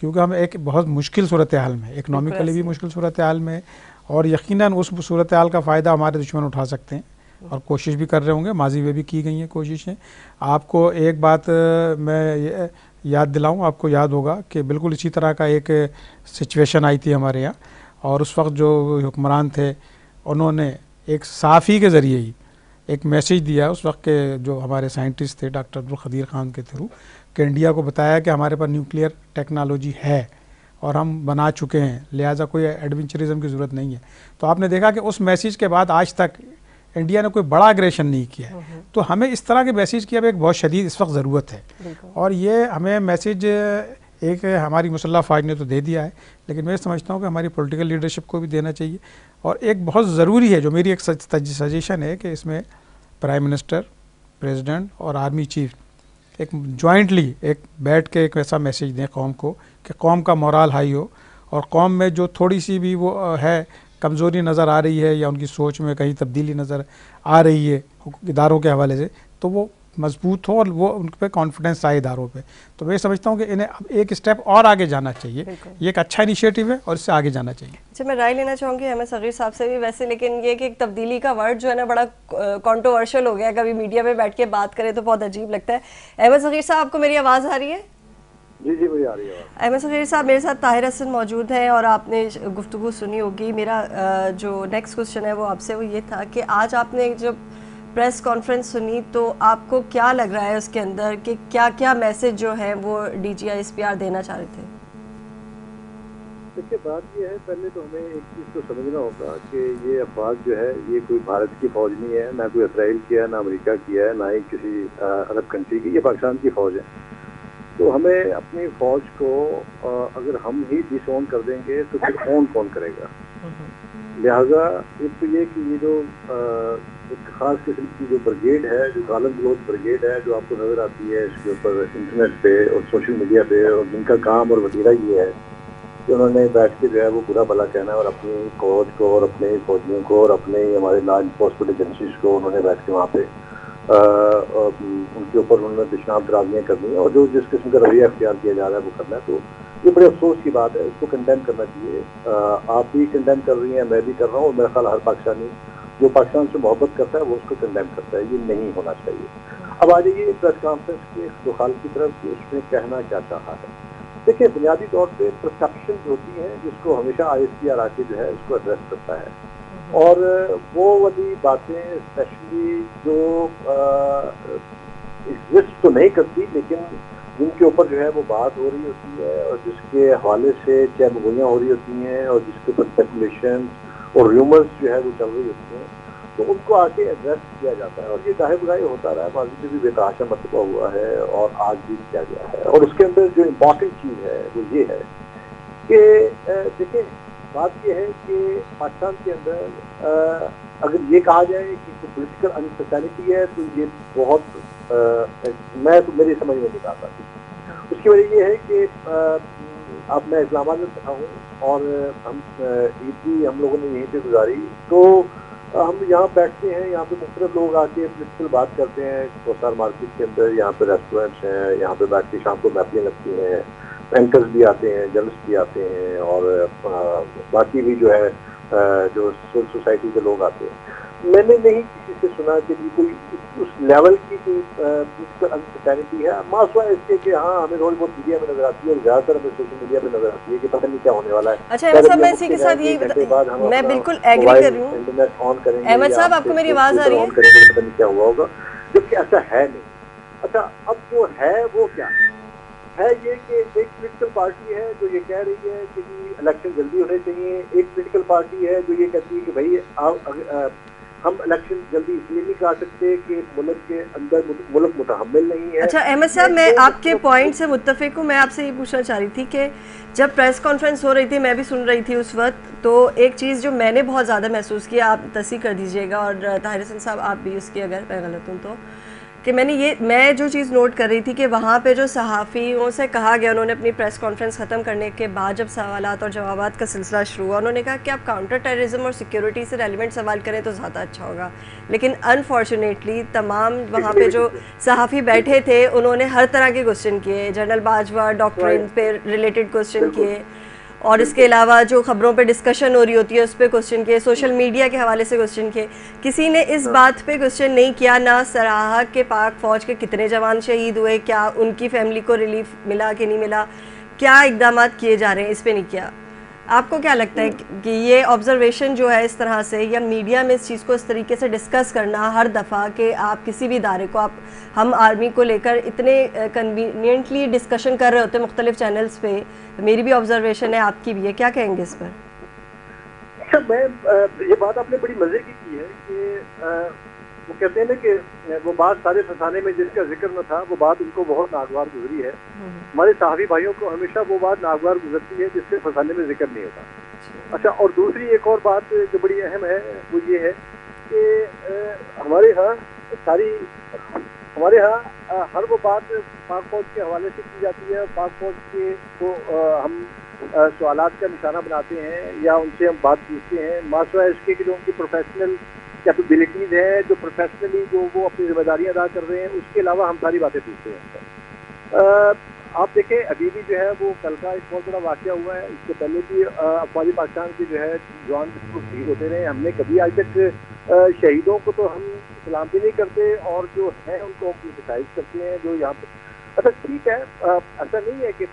کیونکہ ہم ایک بہت مشکل صورتحال میں، اکنامکلی بھی مشکل صورتحال میں، اور یقیناً اس صورتحال کا فائدہ ہمارے دشمن اٹھا سکتے ہیں اور کوشش بھی کر رہے ہوں گے، ماضی میں بھی کی گئی ہیں کوششیں. آپ کو ایک بات میں یاد دلاؤں، آپ کو یاد ہوگا کہ بالکل اسی طرح کا ایک سچویشن آئی تھی ہمارے یہاں، اور اس وقت جو حکمران تھے انہوں نے ایک صحافی کے ذریعے ہی ایک میسیج دیا اس وقت کے جو ہمارے سائنٹسٹ تھے ڈاکٹر عبدالقدیر خان کے تھرو، کہ انڈیا کو بتایا کہ ہمارے پاس نیوکلیئر ٹیکنالوجی ہے اور ہم بنا چکے ہیں، لہٰذا کوئی ایڈونچرزم کی ضرورت نہیں ہے. تو آپ نے دیکھا کہ اس میسیج کے بعد آج تک انڈیا نے کوئی بڑا اگریشن نہیں کیا ہے. تو ہمیں اس طرح کے میسیج کی اب ایک بہت شدید اس وقت ضرورت ہے، اور یہ ہمیں میسیج ایک ہماری مسلح افواج نے تو دے دیا ہے، لیکن میں سمجھتا ہوں کہ ہماری پولیٹیکل لیڈرشپ کو بھی دینا چاہیے. اور ایک بہت ضروری ہے جو میری ایک سجیشن ہے کہ اس میں پرائم منسٹر، پریزیڈنٹ اور آرمی چیف ایک جوائنٹلی ایک بیٹھ کے ایک ایسا میسیج دیں قوم کو کہ قوم کا مورال ہائی ہو، اور قوم میں جو تھوڑی سی بھی وہ ہے کمزوری نظر آ رہی ہے یا ان کی سوچ میں کہیں تبدیلی نظر آ رہی ہے اداروں کے حوالے سے، تو وہ مضبوط ہو اور وہ ان پہ کانفیڈنس آئے اداروں پہ. تو میں سمجھتا ہوں کہ انہیں اب ایک اسٹیپ اور آگے جانا چاہیے. یہ ایک اچھا انیشیٹو ہے اور اس سے آگے جانا چاہیے. اچھا، میں رائے لینا چاہوں گی احمد صغیر صاحب سے بھی ویسے، لیکن یہ کہ ایک تبدیلی کا ورڈ جو ہے نا بڑا کنٹروورشل ہو گیا، کبھی میڈیا میں بیٹھ کے بات کرے تو بہت عجیب لگتا ہے. احمد صغیر صاحب، آپ کو میری آواز آ رہی ہے؟ جی جی مجھے آ رہی ہے. احمد صغیر صاحب، میرے ساتھ طاہر حسن موجود ہیں اور آپ نے گفتگو سنی ہوگی. میرا جو نیکسٹ کوشچن ہے وہ آپ سے وہ یہ تھا کہ آج آپ نے جب پریس کانفرنس سنی تو آپ کو کیا لگ رہا ہے اس کے اندر کہ کیا کیا میسج جو ہے وہ D G I S P R دینا چاہ رہے تھے؟ دیکھیے، بات یہ ہے، پہلے تو ہمیں ایک چیز کو سمجھنا ہوگا کہ یہ افواج جو ہے یہ کوئی بھارت کی فوج نہیں ہے، نہ کوئی اسرائیل کی ہے، نہ امریکہ کی ہے، نہ ہی کسی عرب کنٹری کی. یہ پاکستان کی فوج ہے. تو ہمیں اپنی فوج کو اگر ہم ہی ڈس اون کر دیں گے تو پھر اون کون کرے گا؟ لہٰذا ایک تو یہ کہ یہ جو ایک خاص قسم کی جو بریگیڈ ہے، جو غالب گلوچ بریگیڈ ہے، جو آپ کو نظر آتی ہے اس کے اوپر انٹرنیٹ پہ اور سوشل میڈیا پہ، اور جن کا کام اور وتیرہ یہ ہے کہ انہوں نے بیٹھ کے جو ہے وہ برا بھلا کہنا ہے، اور اپنی فوج کو اور اپنے فوجیوں کو اور اپنے ہمارے لا انفورسمنٹ ایجنسیز کو انہوں نے بیٹھ کے وہاں پہ ان کے اوپر انہوں نے پیشاب درازیاں کرنی ہیں، اور جو جس قسم کا رویہ اختیار کیا جا رہا ہے وہ کرنا ہے. تو یہ بڑے افسوس کی بات ہے، اس کو کنڈیم کرنا چاہیے. آپ بھی کنڈیم کر رہی ہیں، میں بھی کر رہا ہوں، اور میرا خیال ہر پاکستانی جو پاکستان سے محبت کرتا ہے وہ اس کو کنڈیم کرتا ہے. یہ نہیں ہونا چاہیے. اب آ جائیے پریس کانفرنس کے دخال کی طرف کہ اس میں کہنا کیا چاہا ہے. دیکھیے، بنیادی طور پہ پرسیپشن ہوتی ہیں جس کو ہمیشہ آئی ایس پی آر آ کے جو ہے اس کو ایڈریس کرتا ہے، اور وہ والی باتیں اسپیشلی جو ایگزسٹ تو نہیں کرتی لیکن جن کے اوپر جو ہے وہ بات ہو رہی ہوتی ہے، اور جس کے حوالے سے چہم گوئیاں ہو رہی ہوتی ہیں، اور جس کے اوپر اسپیکولیشن اور ریومرز جو ہے وہ چل رہی ہوتی ہیں، تو ان کو آ کے ایڈریس کیا جاتا ہے. اور یہ گاہے بگاہے ہوتا رہا ہے، ماضی میں بھی بے تحاشا مرتبہ ہوا ہے اور آج بھی کیا گیا ہے. اور اس کے اندر جو امپورٹنٹ چیز ہے وہ یہ ہے کہ دیکھیں، بات یہ ہے کہ پاکستان کے اندر اگر یہ کہا جائے کہ پولیٹیکل انسٹیبلٹی ہے تو یہ بہت میں تو میری سمجھ میں نہیں آتا. اس کی وجہ یہ ہے کہ اب میں اسلام آباد میں بیٹھا ہوں اور ہم عید بھی ہم لوگوں نے یہیں پہ گزاری، تو ہم یہاں بیٹھتے ہیں، یہاں پہ مختلف لوگ آ کے پولیٹیکل بات کرتے ہیں. کوسار مارکیٹ کے اندر یہاں پہ ریسٹورینٹس ہیں، یہاں پہ بیٹھ کے شام کو محفلیں لگتی ہیں، اینکرز بھی آتے ہیں، جرنلسٹ بھی آتے ہیں، اور باقی بھی جو ہے جو سول سوسائٹی کے لوگ آتے ہیں. میں نے نہیں کسی سے سنا کہ کوئی اس لیول کی کوئی پولیٹیکل انسرٹینٹی ہے، ماں سوائے اس کے کہ ہاں ہمیں روز بہت میڈیا میں نظر آتی ہے، اور زیادہ تر ہمیں سوشل میڈیا پہ نظر آتی ہے کہ پتہ نہیں کیا ہونے والا ہے. اچھا احمد صاحب، میں اسی کے ساتھ یہی میں بالکل ایگری کر رہی ہوں. انٹرنیٹ آن کریں گے، احمد صاحب آپ کو میری آواز آ رہی ہے؟ پتہ نہیں کیا ہوا ہوگا، جبکہ ایسا ہے نہیں. اچھا، اب جو ہے وہ کیا ہے؟ یہ کہ ایک پولیٹیکل پارٹی ہے جو یہ کہہ رہی ہے کہ الیکشن جلدی ہونے چاہیے. ایک پولیٹیکل پارٹی ہے جو یہ کہتی ہے کہ بھائی ہم الیکشن جلدی اس لیے نہیں کرا سکتے کہ ملک کے اندر ملک متحمل نہیں ہے. اچھا احمد صاحب، میں آپ کے پوائنٹ سے متفق ہوں. میں آپ سے یہ پوچھنا چاہ رہی تھی کہ جب پریس کانفرنس ہو رہی تھی، میں بھی سن رہی تھی اس وقت، تو ایک چیز جو میں نے بہت زیادہ محسوس کیا، آپ تصحیح کر دیجیے گا، اور طاہر حسن صاحب آپ بھی اس کی اگر میں غلط ہوں تو، کہ میں جو چیز نوٹ کر رہی تھی کہ وہاں پہ جو صحافیوں سے کہا گیا، انہوں نے اپنی پریس کانفرنس ختم کرنے کے بعد جب سوالات اور جوابات کا سلسلہ شروع ہوا، انہوں نے کہا کہ آپ کاؤنٹر ٹیررزم اور سیکیورٹی سے ریلیونٹ سوال کریں تو زیادہ اچھا ہوگا. لیکن انفارچونیٹلی تمام وہاں پہ جو صحافی بیٹھے تھے انہوں نے ہر طرح کے کوسچن کیے، جنرل باجوہ ڈاکٹرین پہ ریلیٹڈ کوسچن کیے، اور اس کے علاوہ جو خبروں پہ ڈسکشن ہو رہی ہوتی ہے اس پہ کوسچن کیے، سوشل میڈیا کے حوالے سے کوسچن کیے. کسی نے اس بات پہ کوسچن نہیں کیا نہ سراہا کہ پاک فوج کے کتنے جوان شہید ہوئے، کیا ان کی فیملی کو ریلیف ملا کہ نہیں ملا، کیا اقدامات کیے جا رہے ہیں، اس پہ نہیں کیا. آپ کو کیا لگتا ہے کہ یہ آبزرویشن جو ہے اس طرح سے، یا میڈیا میں اس چیز کو اس طریقے سے ڈسکس کرنا ہر دفعہ کہ آپ کسی بھی ادارے کو، ہم آرمی کو لے کر اتنے کنوینئنٹلی ڈسکشن کر رہے ہوتے ہیں مختلف چینلز پہ، میری بھی آبزرویشن ہے، آپ کی بھی ہے، کیا کہیں گے اس پر؟ یہ بات آپ نے بڑی مزے کی ہے کہ وہ کہتے ہیں نا کہ وہ بات سارے فسانے میں جس کا ذکر نہ تھا وہ بات ان کو بہت ناگوار گزری ہے. ہمارے صحافی بھائیوں کو ہمیشہ وہ بات ناگوار گزرتی ہے جس سے فسانے میں ذکر نہیں ہوتا. اچھا، اور دوسری ایک اور بات جو بڑی اہم ہے وہ یہ ہے کہ ہمارے ہاں ہر وہ بات پاک فوج کے حوالے سے کی جاتی ہے. پاک فوج کے کو ہم سوالات کا نشانہ بناتے ہیں یا ان سے ہم بات پوچھتے ہیں، ماسوائے اس کے جو ان کی پروفیشنل کیپیبلٹیز ہیں، جو پروفیشنلی جو وہ اپنی ذمہ داریاں ادا کر رہے ہیں، اس کے علاوہ ہم ساری باتیں پوچھتے ہیں. آپ دیکھیں ابھی بھی جو ہے وہ کل کا ایک بہت بڑا واقعہ ہوا ہے. اس سے پہلے بھی افواج پاکستان کے جو ہے جوان شہید ہوتے رہے. ہم نے کبھی آج تک شہیدوں کو تو ہم سلام بھی نہیں کرتے اور جو ہیں ان کو کرٹیسائز کرتے ہیں جو یہاں پہ. اچھا ٹھیک ہے، ایسا نہیں ہے کہ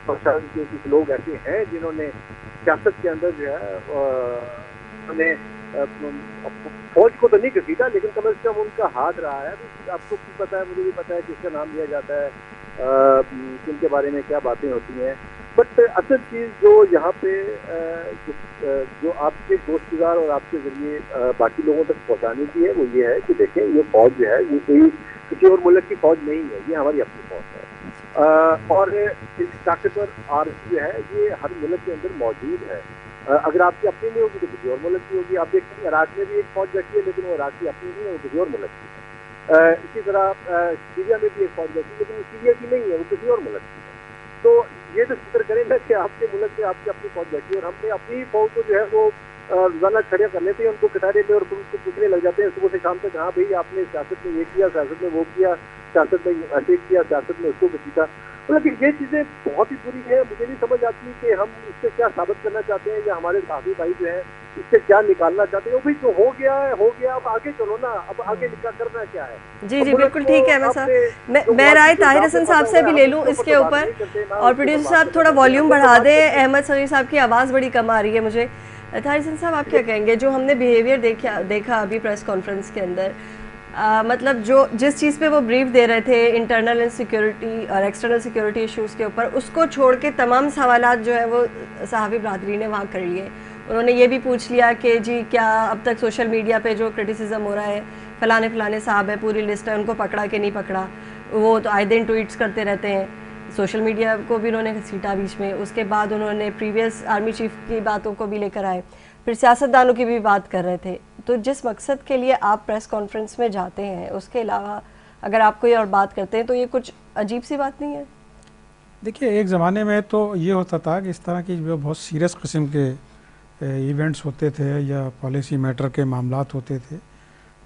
پاکستان کے کچھ لوگ ایسے ہیں جنہوں نے سیاست کے اندر جو ہے انہوں نے فوج کو تو نہیں گھسیٹا، لیکن کم از کم ان کا ہاتھ رہا ہے. آپ کو بھی پتہ ہے، مجھے بھی پتہ ہے کس کا نام لیا جاتا ہے، کن کے بارے میں کیا باتیں ہوتی ہیں. بٹ اصل چیز جو یہاں پہ جو آپ کے گوشت گزار اور آپ کے ذریعے باقی لوگوں تک پہنچانے کی ہے وہ یہ ہے کہ دیکھیں یہ فوج جو ہے یہ کوئی کسی اور ملک کی فوج نہیں ہے، یہ ہماری اپنی فوج ہے. اور اس طاقتور آرمی جو ہے یہ ہر ملک کے اندر موجود ہے. اگر آپ کی اپنی نہیں ہوگی تو کسی اور ملک کی ہوگی. آپ دیکھیں گے عراق میں بھی ایک فوج بیٹھی ہے لیکن وہ عراق کی اپنی نہیں ہے، وہ کسی اور ملک کی ہے. اسی طرح سیریا میں بھی ایک فوج بیٹھی ہے لیکن وہ سیریا کی نہیں ہے، وہ کسی اور ملک کی ہے. تو یہ تو فکر کریں نا کہ آپ کے ملک میں آپ کی اپنی فوج بیٹھی ہے اور ہم نے اپنی فوج کو جو ہے وہ روزانہ کھڑے کر لیتے ہیں، ان کو کٹارے میں اور ان کو پوچھنے لگ جاتے ہیں صبح سے شام تک، ہاں بھائی آپ نے سیاست میں یہ کیا، سیاست میں وہ کیا، سیاست میں ایسے کیا، سیاست میں اس کو گھسیٹا. لیکن یہ چیزیں بہت ہی بری ہیں. مجھے نہیں سمجھ آتی کہ ہم اس سے کیا ثابت کرنا چاہتے ہیں یا ہمارے صحافی بھائی جو ہیں اس سے کیا نکالنا چاہتے ہیں. وہ بھی جو ہو گیا ہے ہو گیا، اب آگے چلو نا، اب آگے کرنا کیا ہے. جی بالکل ٹھیک ہے. میں رائے طاہر حسن صاحب سے بھی لے لوں اس کے اوپر، اور پروڈیوسر صاحب تھوڑا والیوم بڑھا دیں. احمد سمیع صاحب کی آواز بڑی کم آ رہی ہے مجھے. طاہر حسن صاحب آپ کیا کہیں گے؟ جو ہم نے بیہیویئر دیکھا ابھی پریس کانفرنس کے اندر، مطلب جس چیز پہ وہ بریف دے رہے تھے انٹرنل سیکیورٹی اور ایکسٹرنل سیکیورٹی ایشوز کے اوپر، اس کو چھوڑ کے تمام سوالات جو ہے وہ صحافی برادری نے وہاں کر لیے. انہوں نے یہ بھی پوچھ لیا کہ جی کیا اب تک سوشل میڈیا پہ جو کرٹیسزم ہو رہا ہے، فلانے صاحب ہے، پوری لسٹ ہے، ان کو پکڑا کہ نہیں پکڑا. وہ تو آئے دن ٹویٹس کرتے رہتے ہیں. سوشل میڈیا کو بھی انہوں نے گھسیٹا بیچ میں. اس کے بعد انہوں نے پریویس آرمی چیف کی باتوں کو بھی لے کر آئے، پھر سیاستدانوں کی بھی بات کر رہے تھے. تو جس مقصد کے لیے آپ پریس کانفرنس میں جاتے ہیں اس کے علاوہ اگر آپ کوئی اور بات کرتے ہیں تو یہ کچھ عجیب سی بات نہیں ہے؟ دیکھیے ایک زمانے میں تو یہ ہوتا تھا کہ اس طرح کی جو بہت سیریس قسم کے ایونٹس ہوتے تھے یا پالیسی میٹر کے معاملات ہوتے تھے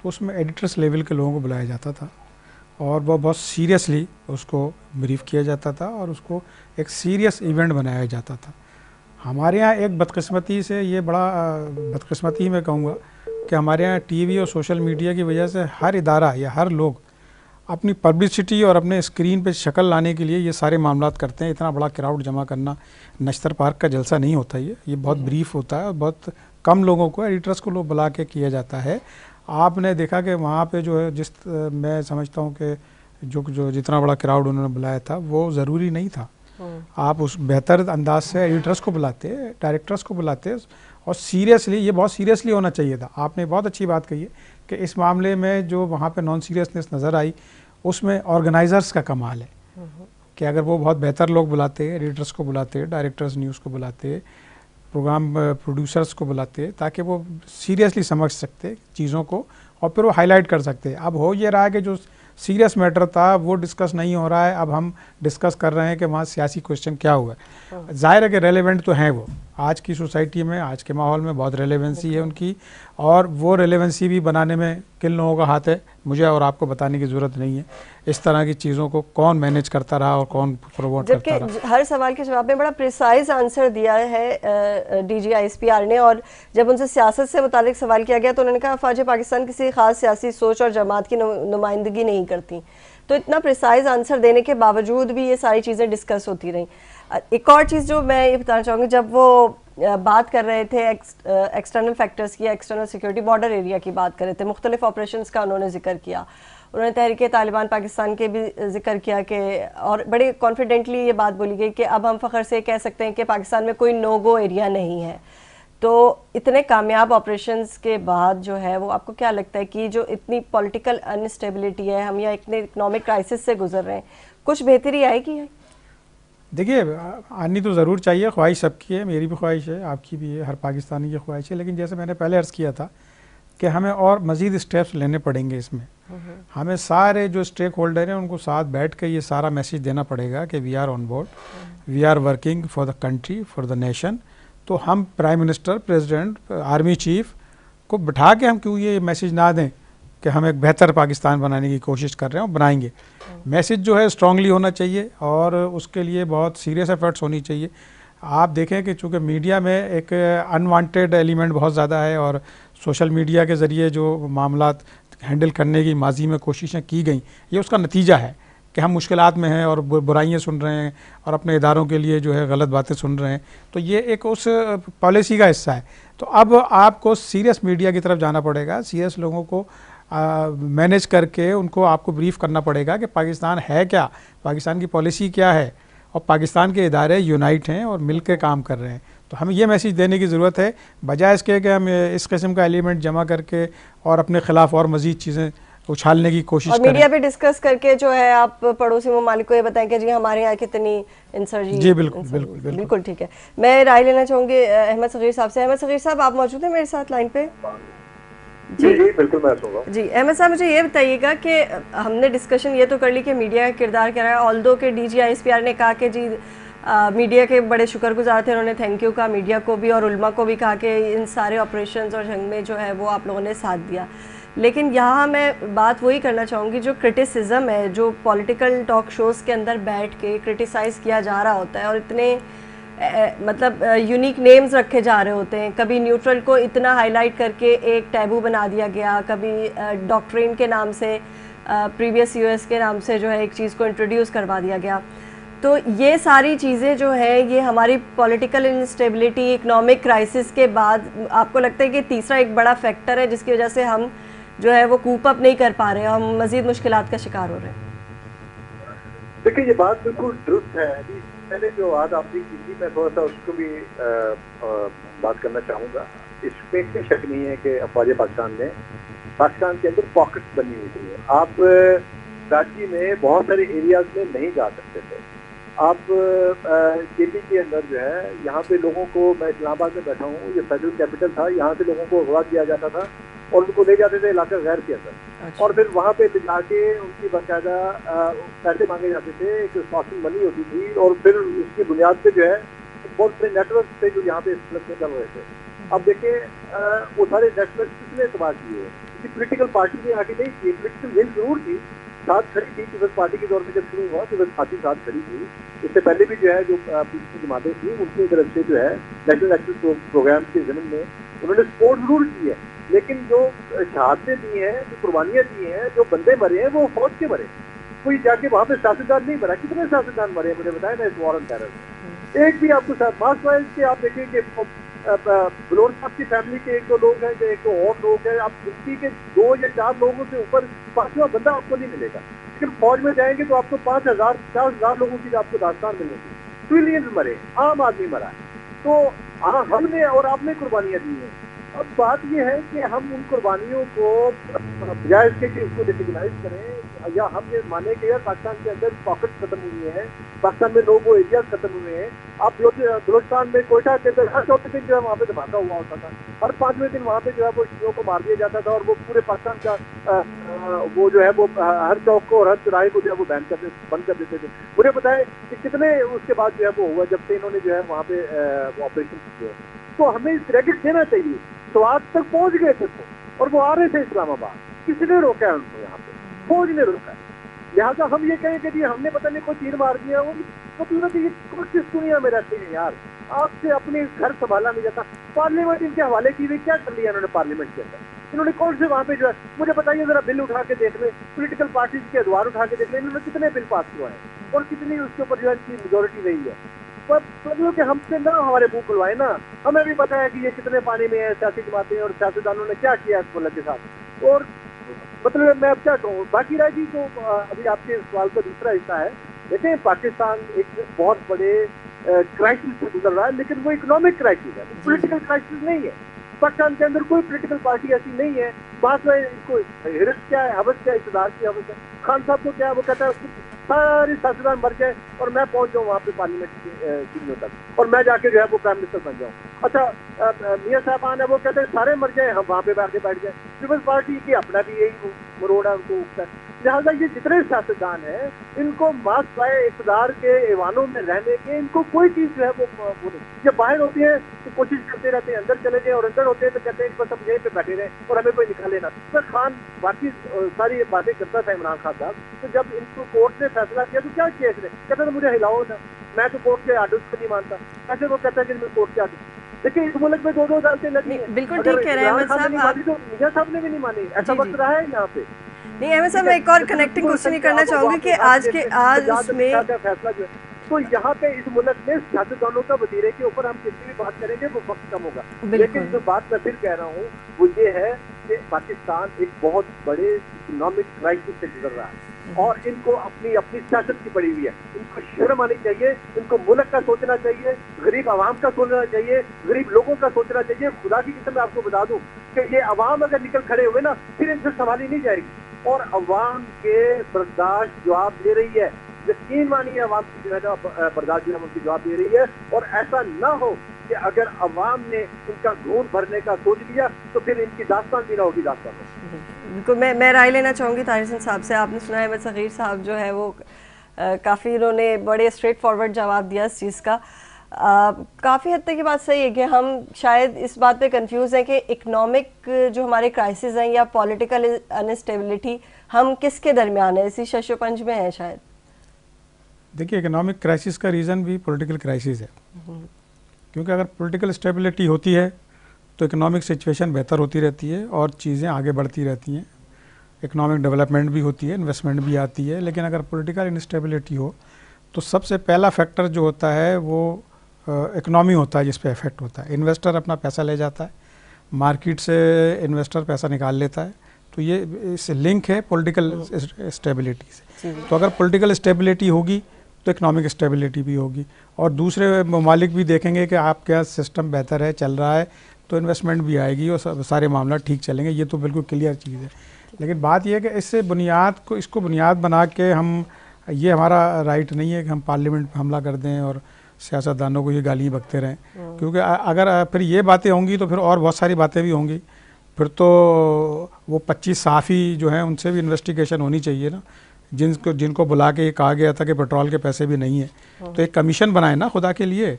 تو اس میں ایڈیٹرس لیول کے لوگوں کو بلایا جاتا تھا اور وہ بہت سیریسلی اس کو بریف کیا جاتا تھا اور اس کو ایک سیریس ایونٹ بنایا جاتا تھا. ہمارے ہاں ایک بدقسمتی سے، یہ بڑا بدقسمتی میں کہوں گا کہ ہمارے ہاں ٹی وی اور سوشل میڈیا کی وجہ سے ہر ادارہ یا ہر لوگ اپنی پبلسٹی اور اپنے اسکرین پہ شکل لانے کے لیے یہ سارے معاملات کرتے ہیں. اتنا بڑا کراؤڈ جمع کرنا نشتر پارک کا جلسہ نہیں ہوتا، یہ بہت بریف ہوتا ہے اور بہت کم لوگوں کو، ایڈیٹرس کو لوگ بلا کے کیا جاتا ہے. آپ نے دیکھا کہ وہاں پہ جو ہے میں سمجھتا ہوں کہ جو جتنا بڑا کراؤڈ انہوں نے بلایا تھا وہ ضروری نہیں تھا. آپ اس بہتر انداز سے ایڈیٹرس کو بلاتے، ڈائریکٹرس کو بلاتے اور سیریسلی، یہ بہت سیریسلی ہونا چاہیے تھا. آپ نے بہت اچھی بات کہی ہے کہ اس معاملے میں جو وہاں پہ نان سیریسنس نظر آئی اس میں آرگنائزرز کا کمال ہے کہ اگر وہ بہت بہتر لوگ بلاتے، ایڈیٹرس کو بلاتے، ڈائریکٹرز نیوز کو بلاتے، پروگرام پروڈیوسرز کو بلاتے تاکہ وہ سیریسلی سمجھ سکتے چیزوں کو اور پھر وہ ہائی لائٹ کر سکتے ہیں. اب ہو یہ رہا ہے کہ جو سیریس میٹر تھا وہ ڈسکس نہیں ہو رہا ہے, اب ہم ڈسکس کر رہے ہیں کہ وہاں سیاسی کوشچن کیا ہوا ہے. ظاہر ہے کہ ریلیونٹ تو ہیں وہ آج کی سوسائٹی میں, آج کے ماحول میں بہت ریلیونسی ہے ان کی, اور وہ ریلیونسی بھی بنانے میں کن لوگوں کا ہاتھ ہے مجھے اور آپ کو بتانے کی ضرورت نہیں ہے. اس طرح کی چیزوں کو کون مینیج کرتا رہا اور کون پروموٹ کرتا رہا. جبکہ ہر سوال کے جواب میں بڑا پریسائز آنسر دیا ہے D G I S P R نے, اور جب ان سے سیاست سے متعلق سوال کیا گیا تو انہوں نے کہا افواج پاکستان کسی خاص سیاسی سوچ اور جماعت کی نمائندگی نہیں کرتی. تو اتنا پریسائز آنسر دینے کے باوجود بھی یہ ساری چیزیں ڈسکس ہوتی رہیں. ایک اور چیز جو میں یہ بتانا چاہوں گی, جب وہ بات کر رہے تھے ایکسٹرنل فیکٹرز کی, ایکسٹرنل سیکورٹی بارڈر ایریا کی بات کر رہے تھے, مختلف آپریشنز کا انہوں نے ذکر کیا, انہوں نے تحریک طالبان پاکستان کے بھی ذکر کیا کہ, اور بڑے کانفیڈنٹلی یہ بات بولی گئی کہ اب ہم فخر سے کہہ سکتے ہیں کہ پاکستان میں کوئی نو گو ایریا نہیں ہے. تو اتنے کامیاب آپریشنز کے بعد جو ہے وہ آپ کو کیا لگتا ہے کہ جو اتنی پولیٹیکل انسٹیبلٹی ہے, ہم یا اتنے اکنامک کرائسس سے گزر رہے ہیں, کچھ بہتری آئے گی؟ دیکھیے آنی تو ضرور چاہیے, خواہش سب کی ہے, میری بھی خواہش ہے, آپ کی بھی ہے, ہر پاکستانی کی خواہش ہے, لیکن جیسے میں نے پہلے عرض کیا تھا کہ ہمیں اور مزید اسٹیپس لینے پڑیں گے. اس میں ہمیں سارے جو اسٹیک ہولڈر ہیں ان کو ساتھ بیٹھ کے یہ سارا میسیج دینا پڑے گا کہ we are on board, we are working for the country, for the nation. تو ہم prime minister, president, army chief کو بٹھا کے ہم کیوں یہ میسیج نہ دیں کہ ہم ایک بہتر پاکستان بنانے کی کوشش کر رہے ہیں اور بنائیں گے. میسیج جو ہے اسٹرانگلی ہونا چاہیے اور اس کے لیے بہت سیریس ایفرٹس ہونی چاہیے. آپ دیکھیں کہ چونکہ میڈیا میں ایک انوانٹیڈ ایلیمنٹ بہت زیادہ ہے, اور سوشل میڈیا کے ذریعے جو معاملات ہینڈل کرنے کی ماضی میں کوششیں کی گئیں, یہ اس کا نتیجہ ہے کہ ہم مشکلات میں ہیں اور برائیاں سن رہے ہیں اور اپنے اداروں کے لیے جو ہے غلط باتیں سن رہے ہیں. تو یہ ایک اس پالیسی کا حصہ ہے. تو اب آپ کو سیریس میڈیا کی طرف جانا پڑے گا, سیریس لوگوں کو مینیج کر کے ان کو آپ کو بریف کرنا پڑے گا کہ پاکستان ہے کیا, پاکستان کی پالیسی کیا ہے, اور پاکستان کے ادارے یونائٹ ہیں اور مل کے کام کر رہے ہیں. تو ہمیں یہ میسیج دینے کی ضرورت ہے, بجائے اس کے کہ ہم اس قسم کا ایلیمنٹ جمع کر کے اور اپنے خلاف اور مزید چیزیں اچھالنے کی کوشش کریں. اور میڈیا پہ ڈسکس کر کے جو ہے آپ پڑوسی ممالک کو یہ بتائیں کہ جی ہمارے یہاں کتنی انسرجی. جی بالکل ٹھیک ہے. میں رائے لینا چاہوں گی احمد صغیر صاحب سے. احمد صغیر صاحب آپ موجود ہیں میرے ساتھ لائن پہ؟ جی بالکل میں سن رہا ہوں. جی احمد صاحب مجھے یہ بتائیے گا کہ ہم نے ڈسکشن یہ تو کر لی کہ میڈیا کا کردار کیا رہا ہے, آلدو کہ D G I S P R نے کہا کہ جی میڈیا کے بڑے شکر گزار تھے, انہوں نے تھینک یو کہا میڈیا کو بھی اور علماء کو بھی, کہا کہ ان سارے آپریشنز اور جنگ میں جو ہے وہ آپ لوگوں نے ساتھ دیا. لیکن یہاں میں بات وہی کرنا چاہوں گی جو کرٹیسزم ہے, جو پولیٹیکل ٹاک شوز کے اندر بیٹھ کے کرٹیسائز کیا جا رہا ہوتا ہے اور اتنے مطلب یونیک نیمز رکھے جا رہے ہوتے ہیں. کبھی نیوٹرل کو اتنا ہائی لائٹ کر کے ایک ٹیبو بنا دیا گیا, کبھی ڈاکٹرین کے نام سے, پریویس یو ایس کے نام سے جو ہے ایک چیز کو انٹروڈیوس کروا دیا گیا. تو یہ ساری چیزیں جو ہیں یہ ہماری پولیٹیکل انسٹیبلٹی, اکنامک کرائسس کے بعد آپ کو لگتا ہے کہ تیسرا ایک بڑا فیکٹر ہے جس کی وجہ سے ہم جو ہے وہ کوپ اپ نہیں کر پا رہے, ہم مزید مشکلات کا شکار ہو رہے ہیں؟ دیکھیں یہ بات بالکل درست ہے. پہلے جو بات آپ نے کی تھی میں تھوڑا سا اس کو بھی بات کرنا چاہوں گا. اس پہ کوئی شک نہیں ہے کہ افواج پاکستان نے پاکستان کے اندر پاکٹس بنی ہوئی تھی. آپ کراچی میں بہت سارے ایریاز میں نہیں جا سکتے تھے. آپ کے پی کے اندر جو ہے یہاں پہ لوگوں کو, میں اسلام آباد میں بیٹھا ہوں, یہ فیڈرل کیپٹل تھا, یہاں سے لوگوں کو اغوا کیا جاتا تھا اور ان کو لے جاتے تھے علاقہ غیر کے اندر, اور پھر وہاں پہ جا کے ان کی باقاعدہ پیسے مانگے جاتے تھے, ایک اسپاسنگ منی ہوتی تھی, اور پھر اس کی بنیاد پہ جو ہے بہت سے نیٹ ورک تھے جو یہااں پہ اس میں چل رہے تھے. اب دیکھیں وہ سارے نیٹ ورک کس نے تباہ کیے, کسی پولیٹیکل پارٹی نے آگے نہیں کی. پولیٹیکل ول ضرور تھی, ساتھ کھڑی تھی, پیپلز پارٹی کے دور سے جب شروع ہوا پیپلز پارٹی ساتھ کھڑی تھی. اس سے پہلے بھی جو ہے جو پولیٹیکل جماعتیں تھیں ان کی طرف سے جو ہے نیشنل ایکسس پروگرام کے ضمن میں انہوں نے سپورٹ ضرور کی ہے, لیکن جو شہادتیں دی ہیں, جو قربانیاں دی ہیں, جو بندے مرے ہیں وہ فوج کے مرے. کوئی جا کے وہاں پہ سیاستدان نہیں مرا. کتنے سیاستدان مرے ہیں مجھے بتائیں نا اس وار آن ٹیرر میں؟ ایک بھی آپ کو ساتھ مارکس وائز کے آپ دیکھیں کہ بلور صاحب کی فیملی کے ایک دو لوگ ہیں, ایک دو اور لوگ ہیں, آپ گنتی کے 2 یا 4 لوگوں سے اوپر 5واں بندہ آپ کو نہیں ملے گا. لیکن فوج میں جائیں گے تو آپ کو 5,000 50,000 لوگوں کی آپ کو داستان ملے گی. ٹریلین مرے, عام آدمی مرا ہے. تو ہم نے اور آپ نے قربانیاں دی ہیں. اب بات یہ ہے کہ ہم ان قربانیوں کو بجائے اس کے کہ اس کو ریکگنائز کریں یا ہم یہ مانیں کہ یار پاکستان کے اندر پاکٹ ختم ہوئی ہیں, پاکستان میں لوگو ایریاز ختم ہوئے ہیں. آپ بلوچستان میں کوئٹہ کے اندر ہر چوتھے دن جو ہے وہاں پہ دھماکہ ہوا ہوتا تھا, ہر 5ویں دن وہاں پہ جو ہے وہ شیعوں کو مار دیا جاتا تھا, اور وہ پورے پاکستان کا وہ جو ہے وہ ہر چوک کو اور ہر چوراہے کو جو ہے وہ بند کر دیتے تھے. مجھے بتائیں کہ کتنے اس کے بعد جو ہے وہ ہوا جب سے انہوں نے جو ہے وہاں پہ آپریشن کیے. تو ہمیں کریڈٹ دینا چاہیے. سوات تک پہنچ گئے تھے اور وہ آ رہے تھے اسلام آباد, کسی نے روکا ہے ان کو, یہاں پہ فوج نے روکا ہے. لہٰذا ہم یہ کہیں کہ جی ہم نے پتہ نہیں کوئی تیر مار دیا, وہ مطلب یہ کس دنیا میں رہتے ہیں یار. آپ سے اپنے گھر سنبھالا نہیں جاتا. پارلیمنٹ ان کے حوالے کی ہوئی, کیا کر لیا انہوں نے پارلیمنٹ کے اندر؟ انہوں نے کون سے وہاں پہ جو ہے, مجھے بتائیے ذرا بل اٹھا کے دیکھ لیں, پولیٹیکل پارٹیز کے ادوار اٹھا کے دیکھ لیں, انہوں نے کتنے بل پاس کروائے اور کتنی اس کے اوپر جو ہے ان کی میجورٹی رہی ہے. مطلب کہ ہم سے نہ ہمارے منہ کھلوائے نا, ہمیں بھی پتا ہے کہ یہ کتنے پانی میں ہیں سیاسی جماعتیں اور سیاستدانوں نے کیا کیا اس ملک کے ساتھ. اور مطلب میں اب کیا کہوں. باقی رائے جی تو ابھی آپ کے سوال کا دوسرا حصہ ہے. دیکھیں پاکستان ایک بہت بڑے کرائسس سے گزر رہا ہے, لیکن وہ اکنامک کرائسس ہے, پولیٹیکل کرائسس نہیں ہے. پاکستان کے اندر کوئی پولیٹیکل پارٹی ایسی نہیں ہے. بات میں اس کو حرص کیا ہے, حوث کیا ہے, اقتدار کی حوث ہے. خان صاحب کو کیا ہے, وہ کہتا ہے سارے سیاستدان مر جائیں اور میں پہنچ جاؤں وہاں پہ پارلیمنٹ کی سیڑھیوں تک اور میں جا کے جو ہے وہ پرائم منسٹر بن جاؤں. اچھا میاں صاحبان ہے, وہ کہتے ہیں سارے مر جائیں, ہم وہاں پہ آ کے بیٹھ جائیں. پیپلز پارٹی کی اپنا بھی یہی مروڑ ہے, ان کو اٹھتا ہے. لہٰذا یہ جتنے سیاستدان ہیں ان کو ماسک پائے اقتدار کے ایوانوں میں رہنے کے, ان کو کوئی چیز جو ہے وہ نہیں. جب باہر ہوتے ہیں تو کوشش کرتے رہتے ہیں اندر چلے جائیں, اور اندر ہوتے ہیں تو کہتے ہیں بس ہم یہیں پہ بیٹھے رہیں اور ہمیں کوئی نکالے نہ. سر خان باقی ساری باتیں کرتا تھا عمران خان صاحب, تو جب ان کو کورٹ نے فیصلہ کیا تو کیا کیا اس نے, کہتا تھا مجھے ہلاؤ نا, میں تو کورٹ کے آرڈرز کو نہیں مانتا. ایسے وہ کہتا ہے کہ میں کورٹ کے آرڈر. دیکھیں اس ملک میں 2 عدالتیں لگی ہیں. بالکل ٹھیک کہہ رہے ہیں احمد صاحب, تو میاں صاحب نے بھی نہیں مانی. ایسا وقت رہا ہے یہاں پہ. نہیں احمد صاحب, میں ایک اور کنیکٹنگ کوشچن کرنا چاہوں گی کہ آج اس میں فیصلہ جو ہے تو یہاں پہ اس ملک میں سیاستدانوں کا وزیرے کے اوپر ہم کتنی بھی بات کریں گے وہ وقت کم ہوگا. لیکن جو بات میں پھر کہہ رہا ہوں وہ یہ ہے کہ پاکستان ایک بہت بڑے اکنامک کرائسس سے گزر رہا ہے اور ان کو اپنی سیاست کی پڑی ہوئی ہے. ان کو شرم آنی چاہیے, ان کو ملک کا سوچنا چاہیے, غریب عوام کا سوچنا چاہیے, غریب لوگوں کا سوچنا چاہیے. خدا کی قسم میں آپ کو بتا دوں کہ یہ عوام اگر نکل کھڑے ہوئے نا پھر ان سے سنبھالی نہیں جائے گی. اور عوام کے برداشت جواب دے رہی ہے, یقین مانیے عوام کی جو ہے برداشت جو ہے ان کی جواب دے رہی ہے. اور ایسا نہ ہو کہ اگر عوام نے ان کا خون بھرنے کا سوچ لیا تو پھر ان کی داستان بھی نہ ہوگی داستان. بالکل میں رائے لینا چاہوں گی طاہر حسین صاحب سے. آپ نے سنا ہے احمد صغیر صاحب جو ہے وہ کافی انہوں نے بڑے اسٹریٹ فارورڈ جواب دیا اس چیز کا. کافی حد تک یہ بات صحیح ہے کہ ہم شاید اس بات پہ کنفیوز ہیں کہ اکنامک جو ہمارے کرائسس ہیں یا پولیٹیکل انسٹیبلٹی ہم کس کے درمیان ہیں, اسی شش و پنج میں ہیں شاید. دیکھیے اکنامک کرائسس کا ریزن بھی پولیٹیکل کرائسس ہے, کیونکہ اگر پولیٹیکل اسٹیبلٹی ہوتی ہے تو اکنامک سچویشن بہتر ہوتی رہتی ہے اور چیزیں آگے بڑھتی رہتی ہیں, اکنامک ڈیولپمنٹ بھی ہوتی ہے, انویسٹمنٹ بھی آتی ہے. لیکن اگر پولیٹیکل انسٹیبلٹی ہو تو سب سے پہلا فیکٹر جو ہوتا ہے وہ اکنامی ہوتا ہے جس پہ افیکٹ ہوتا ہے. انویسٹر اپنا پیسہ لے جاتا ہے, مارکیٹ سے انویسٹر پیسہ نکال لیتا ہے, تو یہ اس لنک ہے پولیٹیکل اسٹیبلٹی سے. تو اگر پولیٹیکل اسٹیبلٹی ہوگی تو اکنامک اسٹیبلٹی بھی ہوگی, اور دوسرے ممالک بھی دیکھیں گے کہ آپ کا سسٹم بہتر ہے, چل رہا ہے, تو انویسٹمنٹ بھی آئے گی اور سارے معاملات ٹھیک چلیں گے. یہ تو بالکل کلیئر چیز ہے. لیکن بات یہ ہے کہ اس سے اس کو بنیاد بنا کے ہم, یہ ہمارا رائٹ نہیں ہے کہ ہم پارلیمنٹ پہ حملہ کر دیں اور سیاستدانوں کو یہ گالیاں بکتے رہیں, کیونکہ اگر پھر یہ باتیں ہوں گی تو پھر اور بہت ساری باتیں بھی ہوں گی. پھر تو وہ 25 صحافی جو ہیں ان سے بھی انویسٹیگیشن ہونی چاہیے نا, جن کو بلا کے یہ کہا گیا تھا کہ پیٹرول کے پیسے بھی نہیں ہیں. تو ایک کمیشن بنائیں نا خدا کے لیے.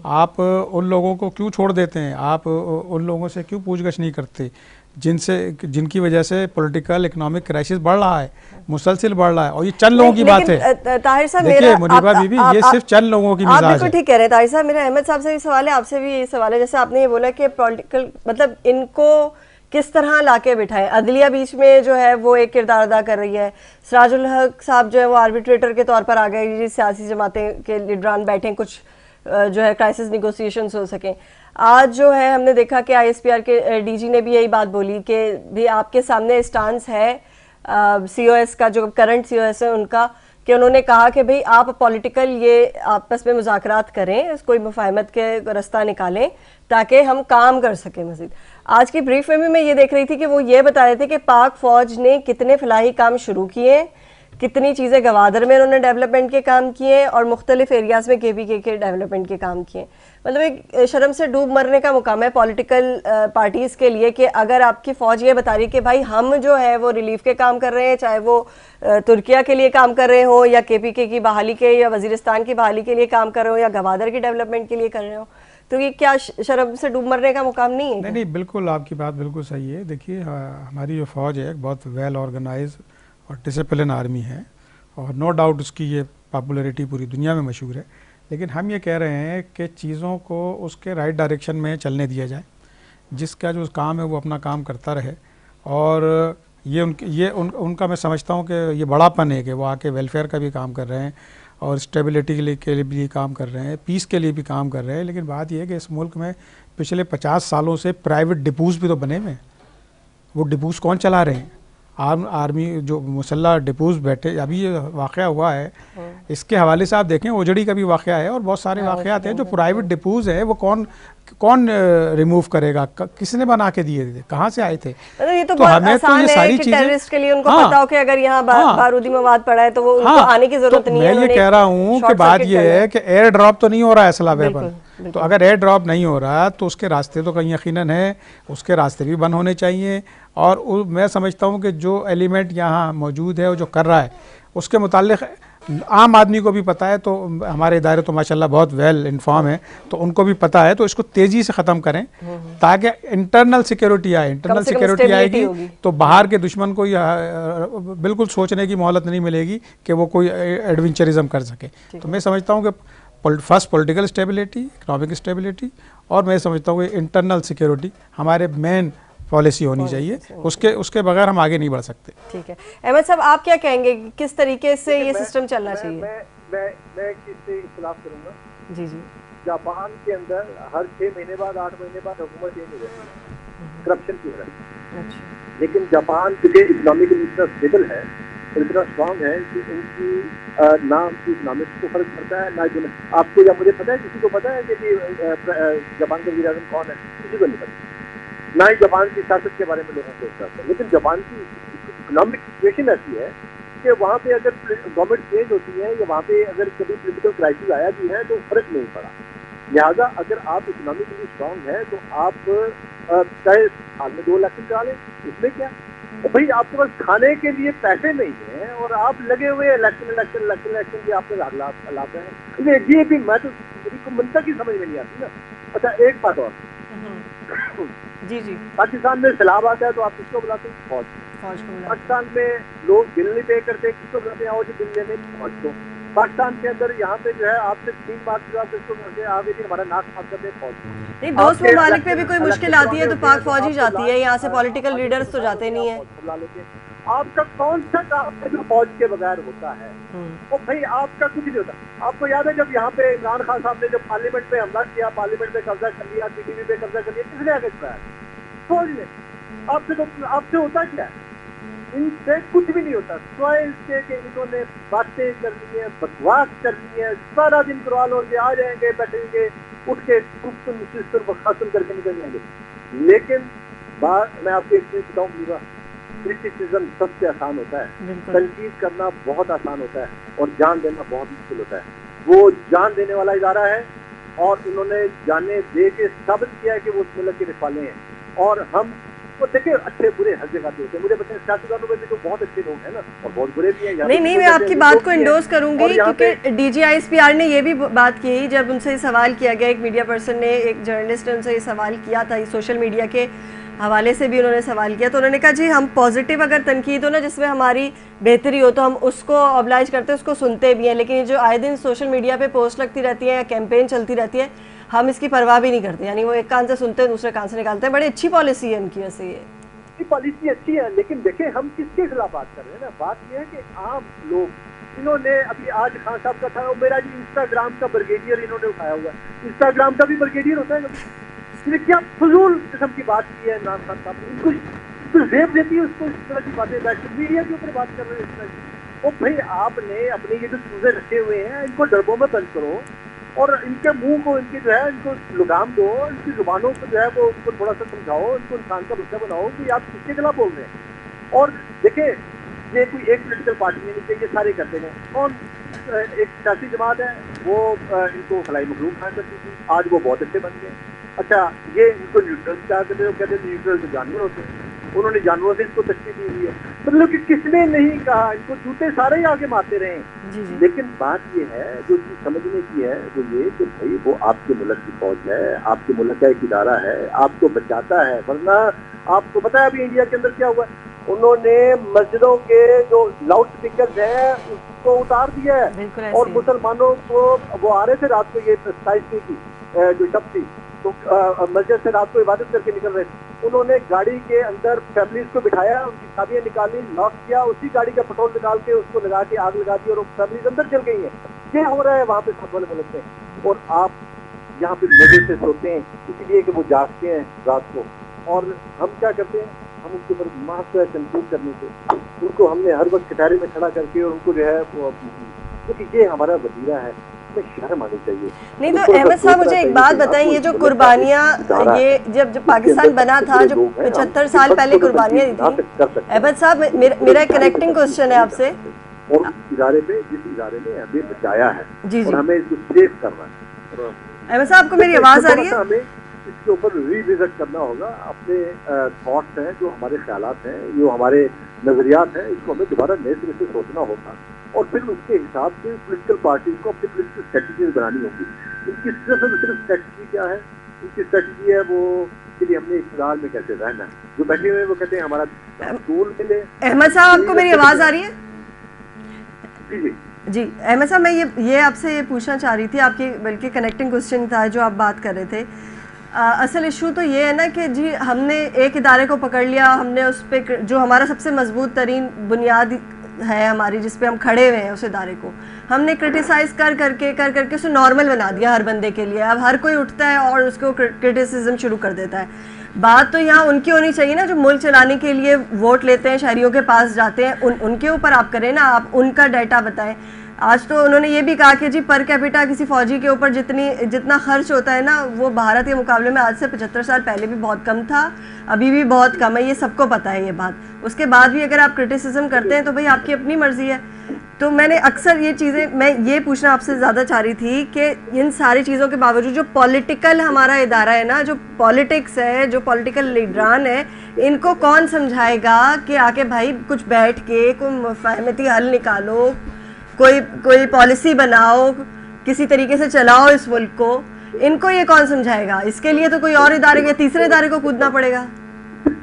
آپ ان لوگوں کو کیوں چھوڑ دیتے ہیں, آپ ان لوگوں سے کیوں پوچھ گچھ نہیں کرتے جن کی وجہ سے پولیٹیکل اکنامک کرائسس بڑھ رہا ہے, مسلسل بڑھ رہا ہے. اور یہ چند لوگوں کی بات ہے. طاہر صاحب دیکھیے منیبہ بی بی, یہ صرف چند لوگوں کی مزاج ہے. آپ بالکل ٹھیک کہہ رہے ہیں طاہر صاحب. میرا احمد صاحب سے بھی سوال ہے, آپ سے بھی یہ سوال ہے. جیسے آپ نے یہ بولا کہ پولیٹیکل مطلب ان کو کس طرح لا کے بٹھائیں. عدلیہ بیچ میں جو ہے وہ ایک کردار ادا کر رہی ہے. سراج الحق صاحب جو ہے وہ آربیٹریٹر کے طور پر آ گئے, سیاسی جماعتیں کے لیڈران بیٹھیں, کچھ جو ہے کرائسس نیگوسیشنز ہو سکیں. آج جو ہے ہم نے دیکھا کہ آئی ایس پی آر کے ڈی جی نے بھی یہی بات بولی کہ بھی آپ کے سامنے اسٹانس ہے سی او ایس کا, جو کرنٹ سی او ایس ہے ان کا, کہ انہوں نے کہا کہ بھئی آپ پولیٹیکل یہ آپس میں مذاکرات کریں, کوئی مفاہمت کے راستہ نکالیں تاکہ ہم کام کر سکیں مزید. آج کی بریف میں بھی میں یہ دیکھ رہی تھی کہ وہ یہ بتا رہے تھے کہ پاک فوج نے کتنے فلاحی کام شروع کیے، کتنی چیزیں گوادر میں انہوں نے ڈیولپمنٹ کے کام کیے اور مختلف ایریاز میں KPK کے ڈیولپمنٹ کے کام کیے. مطلب ایک شرم سے ڈوب مرنے کا مقام ہے پولیٹیکل پارٹیز کے لیے کہ اگر آپ کی فوج یہ بتا رہی ہے کہ بھائی ہم جو ہے وہ ریلیف کے کام کر رہے ہیں، چاہے وہ ترکیہ کے لیے کام کر رہے ہوں یا KPK کی بحالی کے یا وزیرستان کی بحالی کے لیے کام کر رہے ہوں یا گوادر کی ڈیولپمنٹ کے لیے کر رہے ہوں، تو یہ کیا شرم سے ڈوب مرنے کا مقام نہیں ہے؟ نہیں بالکل آپ کی بات بالکل صحیح ہے. دیکھیے ہماری جو فوج ہے بہت ویل آرگنائز اور ڈسپلن آرمی ہے اور نو ڈاؤٹ اس کی یہ پاپولیرٹی پوری دنیا میں مشہور ہے. لیکن ہم یہ کہہ رہے ہیں کہ چیزوں کو اس کے رائٹ ڈائریکشن میں چلنے دیا جائے، جس کا جو کام ہے وہ اپنا کام کرتا رہے. اور یہ ان کا میں سمجھتا ہوں کہ یہ بڑا پن ہے کہ وہ آ کے ویلفیئر کا بھی کام کر رہے ہیں اور اسٹیبلٹی کے لیے بھی کام کر رہے ہیں، پیس کے لیے بھی کام کر رہے ہیں. لیکن بات یہ ہے کہ اس ملک میں پچھلے 50 سالوں سے پرائیویٹ ڈپوز بھی تو بنے ہوئے ہیں. وہ ڈپوز کون چلا رہے ہیں؟ آرمی جو مسلح ڈپوز بیٹھے. ابھی یہ واقعہ ہوا ہے اس کے حوالے سے آپ دیکھیں، اوجڑی کا بھی واقعہ ہے اور بہت سارے واقعات ہیں جو پرائیویٹ ڈپوز ہیں. وہ کون ریموو کرے گا؟ کس نے بنا کے دیے تھے؟ کہاں سے آئے تھے؟ یہ تو بہت آسان ہے کہ ٹیررسٹ کے لیے ان کو پتا ہو کہ اگر یہاں بارودی مواد پڑا ہے تو وہ ان کو آنے کی ضرورت نہیں ہے. میں یہ کہہ رہا ہوں کہ بات یہ ہے کہ ایئر ڈراپ تو نہیں ہو رہا ہے اسلحہ ویپن. تو اگر ایئر ڈراپ نہیں ہو رہا تو اس کے راستے تو کہیں یقیناً ہے، اس کے راستے بھی بند ہونے چاہیے. اور میں سمجھتا ہوں کہ جو ایلیمنٹ یہاں موجود ہے اور جو کر رہا ہے اس کے متعلق عام آدمی کو بھی پتہ ہے. تو ہمارے ادارے تو ماشاءاللہ بہت ویل انفارم ہے، تو ان کو بھی پتہ ہے. تو اس کو تیزی سے ختم کریں تاکہ انٹرنل سیکیورٹی آئے. انٹرنل سیکیورٹی آئے گی تو باہر کے دشمن کو بالکل سوچنے کی مہلت نہیں ملے گی کہ وہ کوئی ایڈونچرزم کر سکے. تو میں سمجھتا ہوں کہ first political stability, economic stability, اور میں سمجھتا ہوں کہ انٹرنل سیکیورٹی ہمارے مین پالیسی ہونی چاہیے. اس کے بغیر ہم آگے نہیں بڑھ سکتے. ٹھیک ہے احمد صاحب، آپ کیا کہیں گے کس طریقے سے یہ سسٹم چلنا چاہیے؟ میں کس سے اختلاف کروں گا. جی جاپان کے اندر ہر 6 مہینے بعد 8 مہینے بعد حکومت چینج ہو جاتی ہے کرپشن کی وجہ سے. لیکن جاپان کیونکہ اکنامکلی اتنا اسٹیبل ہے اور اتنا اسٹرانگ ہے کہ ان کی نہ ان کی اکنامکس کو فرق پڑتا ہے نہ آپ کو یا مجھے پتا ہے، کسی کو پتا ہے کہ جاپان کا وزیر اعظم کون ہے؟ کسی کو نہیں پتا. نہ ہی جاپان کی سیاست کے بارے میں لوگوں کو احساس ہے. لیکن جاپان کی اکنامک سچویشن ایسی ہے کہ وہاں پہ اگر گورنمنٹ چینج ہوتی ہے یا وہاں پہ اگر کبھی پولیٹیکل کرائسس آیا بھی ہے تو فرق نہیں پڑا. لہٰذا اگر آپ اکنامکلی اسٹرانگ ہیں تو آپ چاہے سال میں 2 الیکشن کرا لیں، اس میں کیا. بھائی آپ کے پاس کھانے کے لیے پیسے نہیں ہیں اور آپ لگے ہوئے الیکشن کے آپ کے حالات ہیں. یہ بھی میں تو منتا کی سمجھ میں نہیں آتی نا. اچھا ایک بات اور، جی پاکستان میں سیلاب آتا ہے تو آپ کس کو بلاتے ہیں؟ فوج. پاکستان میں لوگ بل نہیں پے کرتے، کس کو بلاتے ہیں؟ آؤ جو بل لینے فوج کو. پاکستان کے اندر یہاں پہ جو ہے آپ سے 3 بات کی آپ کو کرتے ہیں، آپ ایک ہمارا ناک صاف کرتے ہیں فوج. نہیں، دوست ممالک پہ بھی کوئی مشکل آتی ہے تو پاک فوج ہی جاتی ہے، یہاں سے پولیٹیکل لیڈرز تو جاتے نہیں ہیں. آپ کا کون سا کام ہے جو فوج کے بغیر ہوتا ہے؟ وہ بھائی آپ کا کچھ نہیں ہوتا. آپ کو یاد ہے جب یہاں پہ عمران خان صاحب نے جب پارلیمنٹ پہ حملہ کیا، پارلیمنٹ پہ قبضہ کر لیا، PTV پہ قبضہ کر لیا، کس نے آگے چلایا؟ فوج نے. آپ سے ہوتا کیا ہے؟ ان سے کچھ بھی نہیں ہوتا سوائے اس کے کہ انہوں نے باتیں کرنی ہیں، بکواس کرنی ہے. سارا دن کرال ہو کے آ جائیں گے، بیٹھیں گے، اٹھ کے خاصم کر کے نکل جائیں گے. لیکن بات میں آپ کو ایک چیز بتاؤں میرا، کرٹیسزم سب سے آسان ہوتا ہے، تنقید کرنا بہت آسان ہوتا ہے اور جان دینا بہت مشکل ہوتا ہے. وہ جان دینے والا ادارہ ہے اور انہوں نے جانے دے کے ثابت کیا ہے کہ وہ اس ملک کے رکھوالے ہیں. اور ہم وہ دیکھیں اچھے برے ہر جگہ پہ ہوتے ہیں. مجھے پتہ ہے سیاستدانوں میں بھی تو بہت اچھے لوگ ہیں نا اور بہت برے بھی ہیں. نہیں میں آپ کی بات کو انڈورس کروں گی کیونکہ DGISPR نے یہ بھی بات کی جب ان سے سوال کیا گیا، ایک میڈیا پرسن نے، ایک جرنلسٹ نے ان سے یہ سوال کیا تھا، سوشل میڈیا کے حوالے سے بھی انہوں نے سوال کیا، تو انہوں نے کہا جی ہم پازیٹیو اگر تنقید ہو نا جس میں ہماری بہتری ہو تو ہم اس کو اوبلائج کرتے ہیں، اس کو سنتے بھی ہیں. لیکن یہ جو آئے دن سوشل میڈیا پہ پوسٹ لگتی رہتی ہے یا کیمپین چلتی رہتی ہے، ہم اس کی پرواہ بھی نہیں کرتے. یعنی وہ ایک کان سے سنتے ہیں دوسرے کان سے نکالتے ہیں. بڑی اچھی پالیسی ہے ان کی. ویسے یہ پالیسی اچھی ہے لیکن دیکھیں ہم کس کے خلاف بات کر رہے ہیں نا. بات یہ ہے کہ عام لوگ انہوں نے ابھی آج خان صاحب کا تھا میرا جی انسٹاگرام کا برگیڈیئر انہوں نے اٹھایا ہوا ہے. انسٹاگرام کا بھی برگیڈیئر ہوتا ہے. کیا فضول قسم کی بات کی ہے عمران خان صاحب نے. ان کو ریپ دیتی ہے اس کو اس طرح کی باتیں میڈیا کے اوپر بات کر رہے ہیں اس طرح کی. وہ بھائی آپ نے اپنے یہ جو چوزے رکھے ہوئے ہیں ان کو ڈربوں میں بند کرو. اور ان کے منہ کو، ان کے جو ہے ان کو لگام دو، ان کی زبانوں کو جو ہے وہ ان کو تھوڑا سا سمجھاؤ، ان کو انسان کا بچہ بناؤ کہ آپ کس کے خلاف بول رہے ہیں. اور دیکھیں یہ کوئی ایک پولیٹیکل پارٹی نہیں کہ یہ سارے کرتے ہیں. کون ایک سیاسی جماعت ہے وہ ان کو خلائی مخلوق کہا کرتی تھی، آج وہ بہت اچھے بن گئے. اچھا یہ ان کو نیوٹرل کہا کرتے ہیں، کہتے ہیں نیوٹرل تو جانور ہوتے ہیں، انہوں نے جانوروں سے ان کو تشکیل دی ہوئی ہے. مطلب کہ کس نے نہیں کہا، ان کو جوتے سارے ہی آگے مارتے رہے ہیں. لیکن بات یہ ہے جو چیز سمجھنے کی ہے وہ یہ کہ بھائی وہ آپ کے ملک کی فوج ہے، آپ کے ملک کا ایک ادارہ ہے، آپ کو بچاتا ہے. ورنہ آپ کو پتا ہے ابھی انڈیا کے اندر کیا ہوا ہے، انہوں نے مسجدوں کے جو لاؤڈ اسپیکرز ہیں اس کو اتار دیا ہے، اور مسلمانوں کو وہ آ رہے تھے رات کو، یہ 27 کی جو شب تھی تو مسجد سے رات کو عبادت کر کے نکل رہے تھے، انہوں نے گاڑی کے اندر فیملیز کو بٹھایا، ان کی چابیاں نکالی، لاک کیا، اسی گاڑی کا پٹرول نکال کے اس کو لگا کے آگ لگا دی اور فیملیز اندر چل گئی ہیں. یہ ہو رہا ہے وہاں پہ ساتھ والے ملک میں. اور آپ یہاں پہ مزے سے سوتے ہیں اس لیے کہ وہ جاگتے ہیں رات کو، اور ہم کیا کرتے ہیں، ہم ان کے اوپر ماسک کنٹرول کرنے سے ان کو ہم نے ہر وقت کٹارے میں کھڑا کر کے اور ان کو جو ہے کیونکہ یہ ہمارا وزیرہ ہے، شرم آنی چاہیے. نہیں تو احمد صاحب مجھے ایک بات بتائیں، یہ جو قربانیاں یہ جب پاکستان بنا تھا، جو 75 سال پہلے قربانیاں دی تھیں، احمد صاحب میرا ایک کنیکٹنگ کوسچن ہے آپ سے. اور اس ادارے میں جس ادارے نے ہمیں بچایا ہے اور ہمیں اس کو سیف کرنا ہے. احمد صاحب آپ کو میری آواز آ رہی ہے؟ ہمیں اس کے اوپر ریوزٹ کرنا ہوگا، اپنے تھاٹس ہیں جو ہمارے خیالات ہیں، جو ہمارے نظریات ہیں، اس کو ہمیں دوبارہ نئے سرے سے سوچنا ہوگا، اور پھر اس کے حساب سے پولیٹیکل پارٹیز کو اپنی پولیٹیکل اسٹریٹجیز بنانی ہوگی. ان کی صرف اسٹریٹجی کیا ہے؟ ان کی اسٹریٹجی ہے وہ کہ ہم نے اقتدار میں کیسے رہنا ہے. جو بیٹھے ہوئے وہ کہتے ہیں ہمارا دستور ملے. احمد صاحب آپ کو میری آواز آ رہی ہے؟ جی جی احمد صاحب میں یہ آپ سے یہ پوچھنا چاہ رہی تھی، آپ کی بلکہ کنیکٹنگ کوسچن تھا جو آپ بات کر رہے تھے. اصل ایشو تو یہ ہے نا کہ جی ہم نے ایک ادارے کو پکڑ لیا، ہم نے اس پہ جو ہمارا سب سے مضبوط ترین بنیاد ہے ہماری، جس پہ ہم کھڑے ہوئے ہیں، اس ادارے کو ہم نے کرٹیسائز کر کے اسے نارمل بنا دیا ہر بندے کے لیے. اب ہر کوئی اٹھتا ہے اور اس کو کرٹیسزم شروع کر دیتا ہے. بات تو یہاں ان کی ہونی چاہیے نا جو ملک چلانے کے لیے ووٹ لیتے ہیں، شہریوں کے پاس جاتے ہیں، ان کے اوپر آپ کریں نا، آپ ان کا ڈیٹا بتائیں. آج تو انہوں نے یہ بھی کہا کہ جی پر کیپیٹا کسی فوجی کے اوپر جتنا خرچ ہوتا ہے نا وہ بھارت کے مقابلے میں آج سے 75 سال پہلے بھی بہت کم تھا، ابھی بھی بہت کم ہے. یہ سب کو پتہ ہے یہ بات. اس کے بعد بھی اگر آپ کرٹیسزم کرتے ہیں تو بھئی آپ کی اپنی مرضی ہے. تو میں نے اکثر یہ چیزیں میں یہ پوچھنا آپ سے زیادہ چاہ رہی تھی کہ ان ساری چیزوں کے باوجود جو پولیٹیکل ہمارا ادارہ ہے نا، جو پولیٹکس ہے، جو پولیٹیکل لیڈران ہے، ان کو کون سمجھائے گا کہ آ کے بھائی کچھ بیٹھ کے کوئی مفاہمتی حل نکالو، کوئی پالیسی بناؤ، کسی طریقے سے چلاؤ اس ملک کو. ان کو یہ کون سمجھائے گا؟ اس کے لیے تو کوئی اور ادارے کے تیسرے ادارے کو کودنا پڑے گا.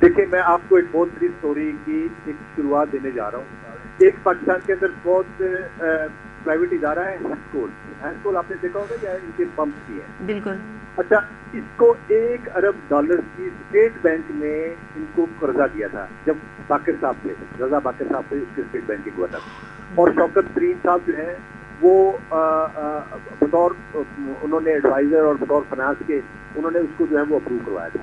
دیکھیں میں آپ کو ایک بہت بڑی سٹوری کی ایک شروعات دینے جا رہا ہوں. ایک پاکستان کے اندر بہت پرائیویٹ ادارہ ہے ہیسکول آپ نے دیکھا ہوگا، یا ان کے پمپ کی ہے. بالکل. اچھا اس کو $1 ارب کی اسٹیٹ بینک نے ان کو قرضہ دیا تھا جب باقر صاحب تھے، رضا باقر صاحب تھے اس کے اسٹیٹ بینک کے گورنر، اور شوکت ترین صاحب جو ہیں وہ بطور انہوں نے ایڈوائزر اور بطور فنانس کے انہوں نے اس کو جو ہے وہ اپروو کروایا تھا.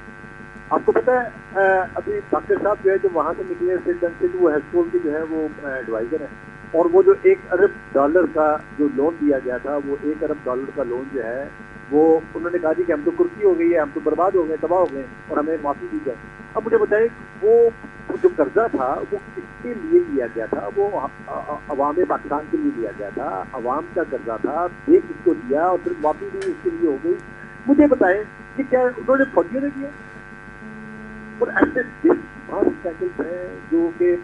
آپ کو پتہ ہے ابھی باقر صاحب جو ہے جو وہاں سے نکلے اسٹیٹ بینک سے وہ ہیسکول کے جو ہے وہ ایڈوائزر ہیں، اور وہ جو $1 ارب کا جو لون دیا گیا تھا، وہ $1 ارب کا لون جو ہے وہ انہوں نے کہا جی کہ ہم تو کرسی ہو گئی ہے، ہم تو برباد ہو گئے، تباہ ہو گئے اور ہمیں معافی دی جائے. اب مجھے بتائیں وہ جو قرضہ تھا وہ کس کے لیے لیا گیا تھا؟ وہ عوام پاکستان کے لیے لیا گیا تھا، عوام کا قرضہ تھا، ایک اس کو دیا اور پھر معافی بھی اس کے لیے ہو گئی. مجھے بتائیں کہ کیا انہوں نے فوجیوں نے کیا؟ اور ایسے اسکینڈلز ہیں جو کہ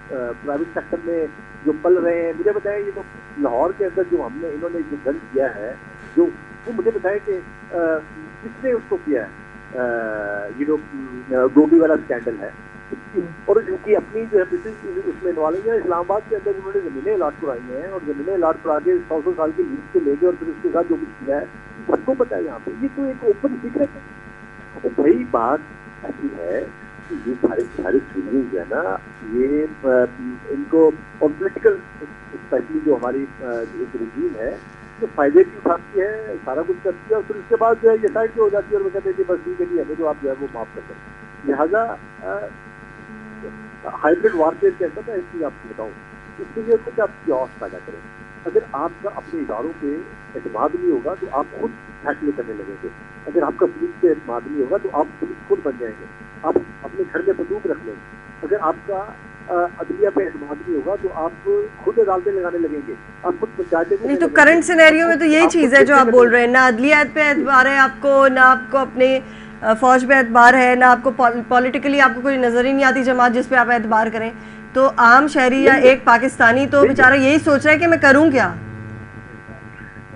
پرائیویٹ سیکٹر میں جو پل رہے ہیں. مجھے بتائیں یہ تو لاہور کے اندر جو ہم نے انہوں نے جو بند کیا ہے، جو وہ مجھے بتائیں کہ کس نے اس کو کیا ہے؟ یہ جو گوبھی والا اسکینڈل ہے، اور ان کی اپنی جو ہے اس میں انوالو ہے. اسلام آباد کے اندر انہوں نے زمینیں الاٹ کرائی ہیں، اور زمینیں الاٹ کرا کے 100 سال کی لیز کو لے گئے، اور پھر اس کے ساتھ جو کچھ کیا ہے سب کو پتہ ہے. یہاں پہ یہ تو ایک اوپن سیکرٹ ہے. وہی بات ایسی ہے کہ یہ سارے چیزیں جو ہے نا یہ ان کو اور پولیٹیکل اسپیشلی جو ہماری ایک رجیم ہے تو فائدے کی اٹھاتی ہے، سارا کچھ کرتی ہے، اور پھر اس کے بعد جو ہے یہ سائڈ پہ ہو جاتی ہے اور وہ کہتے ہیں کہ بس ٹھیک ہے جی ہمیں جو آپ جو ہے وہ معاف کر دیں. لہٰذا ہائیبرڈ وارفیئر کہتا تھا اس چیز آپ کو بتاؤں، اس کے لیے کچھ آپ کیوس پیدا کریں. اگر آپ کا اپنے اداروں پہ اعتماد نہیں ہوگا تو آپ خود فیصلے کرنے لگیں گے. اگر آپ کا پولیس پہ اعتماد نہیں ہوگا تو آپ پولیس خود بن جائیں گے. آپ اپنے گھر میں بندوق رکھ لیں. اگر آپ کا عدلیہ پہ اعتماد نہیں ہوگا تو آپ خود عدالتیں لگانے لگیں گے. آپ خود پنچایتیں نہیں تو کرنٹ سینیریو میں تو یہی چیز ہے جو آپ بول رہے ہیں, نہ عدلیات پہ اعتبار ہے آپ کو, نہ آپ کو اپنے فوج پہ اعتبار ہے, نہ آپ کو پولیٹیکلی آپ کو کوئی نظر ہی نہیں آتی جماعت جس پہ آپ اعتبار کریں. تو عام شہری یا ایک پاکستانی تو بیچارہ یہی سوچ رہا ہے کہ میں کروں کیا.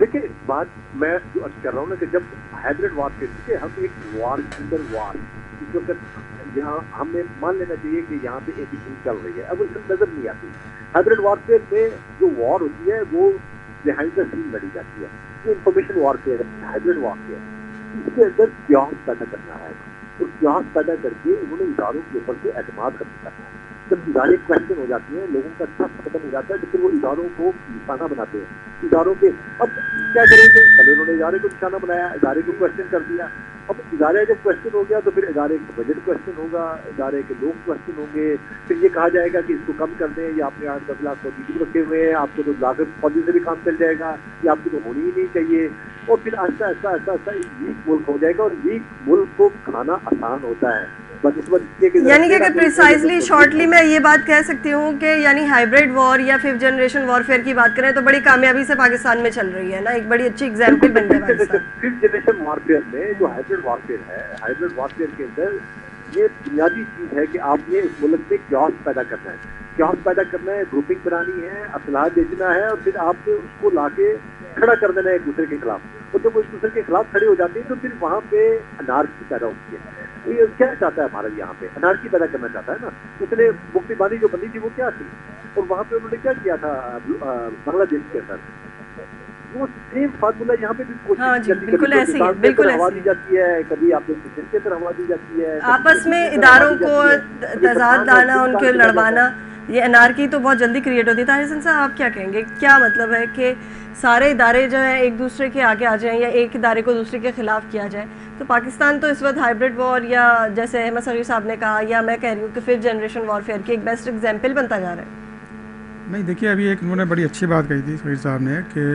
دیکھیں بات میں جو کر رہا ہوں نا کہ جب ہائبرڈ وار کے ہم ایک وار انڈر وار اس وقت یہاں ہمیں مان لینا چاہیے کہ یہاں پہ ایک چیز چل رہی ہے, اب اس نظر نہیں آتی. ہائبرڈ وارفیئر میں جو وار ہوتی ہے وہ بہائنڈ دا سین لڑی جاتی ہے. یہ انفارمیشن وارفیئر ہے, ہائبرڈ وارفیئر. اس کے اندر کیوس پیدا کرنا ہے, اور کیوس پیدا کر کے انہوں نے اداروں کے اوپر سے اعتماد کرنا ہے. جب ادارے کوشچن ہو جاتی ہیں, لوگوں کا ٹرسٹ ختم ہو جاتا ہے, تو پھر وہ اداروں کو نشانہ بناتے ہیں. اداروں کے اب کیا کریں گے, پہلے انہوں نے ادارے کو نشانہ بنایا, ادارے کو کوشچن کر دیا. اب ادارے جب کوشچن ہو گیا تو پھر ادارے کا بجٹ کوشچن ہوگا, ادارے کے لوگ کوشچن ہوں گے. پھر یہ کہا جائے گا کہ اس کو کم کر دیں, یا آپ نے 8-10 لاکھ فوجی رکھے ہوئے ہیں, آپ کو تو لاکھ فوجی سے بھی کام چل جائے گا, یا آپ کو تو ہونی ہی نہیں چاہیے. اور پھر آہستہ آہستہ آہستہ آہستہ ویک ملک ہو جائے گا, اور ویک ملک کو کھانا آسان ہوتا ہے. یعنی کہ اگر پریسائزلی شارٹلی میں یہ بات کہہ سکتی ہوں کہ یعنی ہائبرڈ وار یا 5th جنریشن وارفیئر کی بات کریں تو بڑی کامیابی سے پاکستان میں چل رہی ہے نا, ایک بڑی اچھی ایگزامپل بن گیا پاکستان. 5th جنریشن وارفیئر میں جو ہائبرڈ وارفیئر ہے, ہائبرڈ وارفیئر کے اندر یہ بنیادی چیز ہے کہ آپ نے اس ملک میں کیوس پیدا کرنا ہے. کیوس پیدا کرنا ہے, گروپنگ بنانی ہے, اسلحہ بیچنا ہے, اور پھر آپ نے اس کو لا کے کھڑا کر دینا ہے ایک دوسرے کے خلاف. اور جب وہ ایک دوسرے کے خلاف کھڑے ہو جاتے ہیں تو پھر وہاں پہ انارکی پیدا ہوتی ہے. یہ کیا چاہتا ہے بھارت, یہاں پہ انارکی پیدا کرنا چاہتا ہے نا. اس نے مکتی بانی جو بندی تھی وہ کیا تھی, اور وہاں پہ انہوں نے کیا کیا تھا بنگلہ دیش کے اندر, وہ سیم فارمولا یہاں پہ بھی بالکل ایسے ہی, بالکل ہوا دی جاتی ہے, کبھی آپ کے اندر ہوا دی جاتی ہے, آپس میں اداروں کو تضاد لانا, ان کے لڑوانا, یہ انارکی تو بہت جلدی کریٹ ہوتی ہے. طاہر حسن صاحب آپ کیا کہیں گے, کیا مطلب ہے کہ سارے ادارے جو ہیں ایک دوسرے کے آگے آ جائیں, یا ایک ادارے کو دوسرے کے خلاف کیا جائے؟ تو پاکستان تو اس وقت ہائبرڈ وار یا جیسے احمد صغیر صاحب نے کہا, یا میں کہہ رہی ہوں کہ 5th جنریشن وارفیئر کی ایک بیسٹ ایگزامپل بنتا جا رہا ہے. نہیں دیکھیے, ابھی ایک انہوں نے بڑی اچھی بات کہی تھی صغیر صاحب نے کہ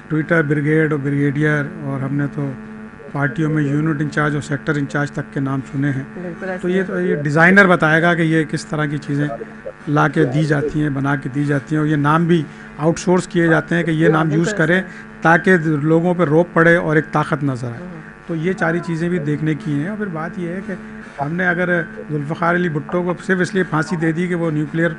ٹویٹر بریگیڈ اور بریگیڈیئر, اور ہم نے تو پارٹیوں میں یونٹ انچارج اور سیکٹر انچارج تک کے نام سنے ہیں. تو یہ ڈیزائنر بتائے گا کہ یہ کس طرح کی چیزیں لا کے دی جاتی ہیں, بنا کے دی جاتی ہیں, اور یہ نام بھی آؤٹ سورس کیے جاتے ہیں کہ یہ نام یوز کریں تاکہ لوگوں پہ روب پڑے اور ایک طاقت نظر آئے. تو یہ ساری چیزیں بھی دیکھنے کی ہیں. اور پھر بات یہ ہے کہ ہم نے اگر ذوالفقار علی بھٹو کو صرف اس لیے پھانسی دے دی کہ وہ نیوکلیئر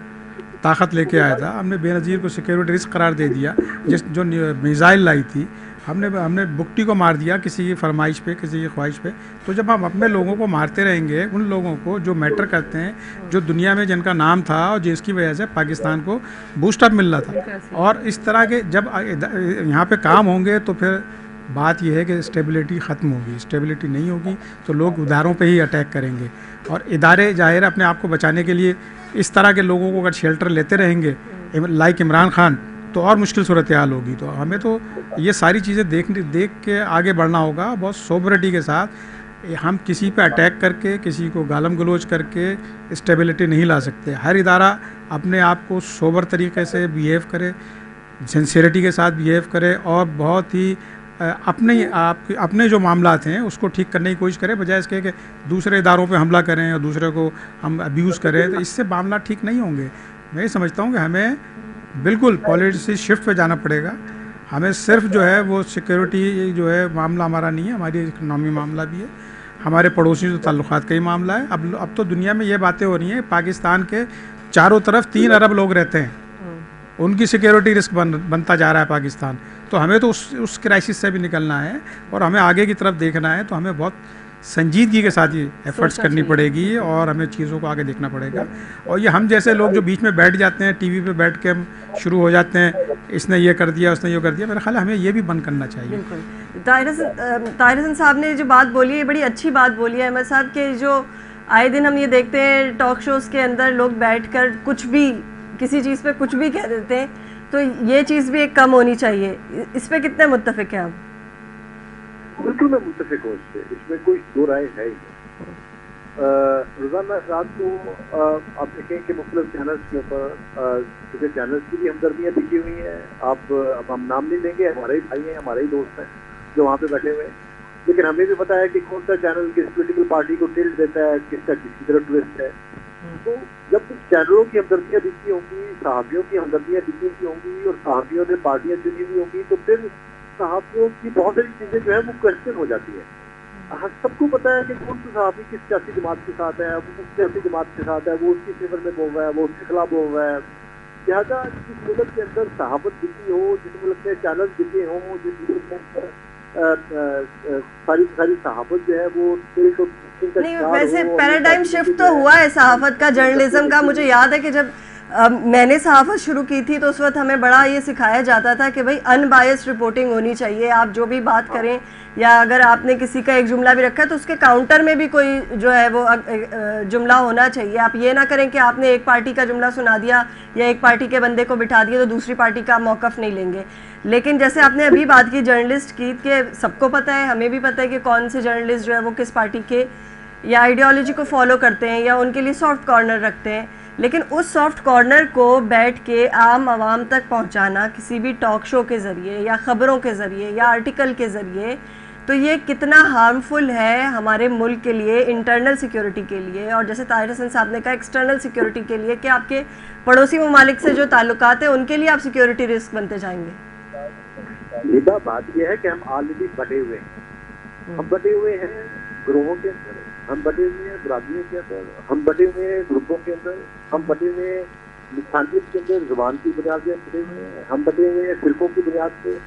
طاقت لے کے آیا تھا, ہم نے بے نظیر کو سیکیورٹی رسک قرار دے دیا جو میزائل لائی تھی, ہم نے بگٹی کو مار دیا کسی کی فرمائش پہ, کسی کی خواہش پہ. تو جب ہم اپنے لوگوں کو مارتے رہیں گے, ان لوگوں کو جو میٹر کرتے ہیں, جو دنیا میں جن کا نام تھا اور جس کی وجہ سے پاکستان کو بوسٹ اپ مل رہا تھا, اور اس طرح کے جب یہاں پہ کام ہوں گے تو پھر بات یہ ہے کہ اسٹیبلٹی ختم ہوگی. اسٹیبلٹی نہیں ہوگی تو لوگ اداروں پہ ہی اٹیک کریں گے, اور ادارے ظاہر اپنے آپ کو بچانے کے لیے اس طرح کے لوگوں کو اگر شیلٹر لیتے رہیں گے لائک عمران خان, تو اور مشکل صورتحال ہوگی. تو ہمیں تو یہ ساری چیزیں دیکھ کے آگے بڑھنا ہوگا بہت سوبرٹی کے ساتھ. ہم کسی پہ اٹیک کر کے, کسی کو گالم گلوچ کر کے اسٹیبلٹی نہیں لا سکتے. ہر ادارہ اپنے آپ کو سوبر طریقے سے بیہیو کرے, سنسیئرٹی کے ساتھ بیہیو کرے, اور بہت ہی اپنے جو معاملات ہیں اس کو ٹھیک کرنے کی کوشش کرے, بجائے اس کے کہ دوسرے اداروں پہ حملہ کریں اور دوسرے کو ہم ابیوز کریں. تو اس سے معاملات ٹھیک نہیں ہوں گے. میں یہ سمجھتا ہوں کہ ہمیں بالکل پالیسی شفٹ پہ جانا پڑے گا. ہمیں صرف جو ہے وہ سیکیورٹی جو ہے معاملہ ہمارا نہیں ہے, ہماری اکنامی معاملہ بھی ہے, ہمارے پڑوسیوں سے تعلقات کا ہی معاملہ ہے. اب تو دنیا میں یہ باتیں ہو رہی ہیں, پاکستان کے چاروں طرف 3 ارب لوگ رہتے ہیں, ان کی سیکیورٹی رسک بنتا جا رہا ہے پاکستان. تو ہمیں تو اس کرائسس سے بھی نکلنا ہے, اور ہمیں آگے کی طرف دیکھنا ہے. تو ہمیں بہت سنجیدگی کے ساتھ یہ ایفرٹس کرنی پڑے گی, اور ہمیں چیزوں کو آگے دیکھنا پڑے گا. اور یہ ہم جیسے لوگ جو بیچ میں بیٹھ جاتے ہیں, ٹی وی پہ بیٹھ کے ہم شروع ہو جاتے ہیں, اس نے یہ کر دیا, اس نے یہ کر دیا, میرا خیال ہے ہمیں یہ بھی بند کرنا چاہیے. طاہر حسن صاحب نے جو بات بولی ہے بڑی اچھی بات بولی ہے احمد صاحب, کہ جو آئے دن ہم یہ دیکھتے ہیں ٹاک شوز کے اندر لوگ بیٹھ کر کچھ بھی کسی چیز پہ کچھ بھی کہہ دیتے ہیں, تو یہ چیز بھی ایک کم ہونی چاہیے. اس پہ کتنے متفق ہیں آپ؟ بالکل میں متفق ہوں اس سے, اس میں کوئی دو رائے ہے ہی نہیں. روزانہ رات کو آپ دیکھیں کہ مختلف چینلز کے اوپر کسی چینلز کی بھی ہمدردیاں لکھی ہوئی ہیں. اب ہم نام نہیں لیں گے, ہمارے ہی بھائی ہیں, ہمارے ہی دوست ہیں جو وہاں پہ بیٹھے ہوئے ہیں, لیکن ہمیں بھی پتا ہے کہ کون سا چینل کس پولیٹیکل پارٹی کو ٹلٹ دیتا ہے, کس کا کس کی طرف ٹویسٹ ہے. تو جب کچھ چینلوں کی ہمدردیاں لکھی ہوں گی, صحافیوں کی ہمدردیاں لکھی ہوئی ہوں گی اور صحافیوں نے پارٹیاں چنی ہوئی ہوں گی, تو پھر صحافیوں کی بہت ساری چیزیں جو ہے وہ کوشچن ہو جاتی ہیں. سب کو پتا ہے کہ کون سا صحافی کس سیاسی جماعت کے ساتھ ہے, وہ کس سیاسی جماعت کے ساتھ ہے, وہ اس کی فیور میں بول رہا ہے, وہ اس کے خلاف بول رہا ہے. لہٰذا جس ملک کے اندر صحافت لکھی ہو, جس ملک میں چینل لکھے ہوں, جس ملک میں ساری صحافت جو ہے وہ نہیں, ویسے پیراڈائم شفٹ تو ہوا ہے صحافت کا, جرنلزم کا. مجھے یاد ہے کہ جب میں نے صحافت شروع کی تھی تو اس وقت ہمیں بڑا یہ سکھایا جاتا تھا کہ بھائی ان بائسڈ رپورٹنگ ہونی چاہیے. آپ جو بھی بات کریں یا اگر آپ نے کسی کا ایک جملہ بھی رکھا ہے تو اس کے کاؤنٹر میں بھی کوئی جو ہے وہ جملہ ہونا چاہیے. آپ یہ نہ کریں کہ آپ نے ایک پارٹی کا جملہ سنا دیا یا ایک پارٹی کے بندے کو بٹھا دیا تو دوسری پارٹی کا موقف نہیں لیں گے. لیکن جیسے آپ نے ابھی بات کی جرنلسٹ کی, کہ سب کو پتہ ہے, ہمیں بھی پتہ ہے کہ کون سے جرنلسٹ جو ہے وہ کس پارٹی کے یا آئیڈیالوجی کو فالو کرتے ہیں یا ان کے لیے سافٹ کارنر رکھتے ہیں. لیکن اس سافٹ کارنر کو بیٹھ کے عام عوام تک پہنچانا کسی بھی ٹاک شو کے ذریعے یا خبروں کے ذریعے یا آرٹیکل کے ذریعے, تو یہ کتنا ہارمفل ہے ہمارے ملک کے لیے, انٹرنل سیکیورٹی کے لیے, اور جیسے طاہر حسن صاحب نے کہا ایکسٹرنل سیکیورٹی کے لیے, کہ آپ کے پڑوسی ممالک سے جو تعلقات ہیں ان کے لیے آپ سیکیورٹی رسک بنتے جائیں گے. لیدہ بات یہ ہے کہ ہم آلریڈی بٹے ہوئے ہیں. ہم بٹے ہوئے ہیں گروہوں کے اندر, ہم بٹے ہوئے ہیں برادریوں کے اندر, ہم بٹے ہوئے ہیں گروپوں کے اندر, ہم بٹے ہوئے ہیں لسانیت کے اندر, زبان کی بنیاد پہ بٹے ہوئے ہیں, ہم بٹے ہوئے ہیں فرقوں کی بنیاد پہ,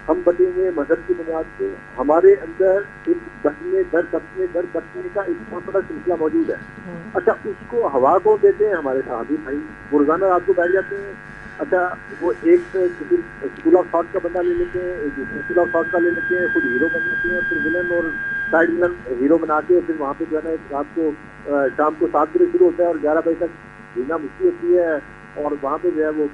ہم بٹے ہوئے ہیں مذہب کی بنیاد پہ. ہمارے اندر ایک بٹنے در بٹنے کا ایک بہت بڑا سلسلہ موجود ہے. اچھا, اس کو ہوا کو دیتے ہیں ہمارے صحابی بھائی, وہ روزانہ رات کو بیٹھ جاتے ہیں. اچھا, وہ ایک کسی اسکول آف تھاٹ کا بندہ لے لیتے ہیں, ایک دوسرے اسکول آف تھاٹ کا لے لیتے ہیں, خود ہیرو بن جاتے ہیں, پھر ولن اور سائڈ ولن ہیرو بنا کے پھر وہاں پہ جو ہے نا رات کو شام کو 7 بجے شروع ہوتا ہے اور 11 بجے تک جینا مشکل ہوتی ہے, اور وہاں پہ جو ہے وہ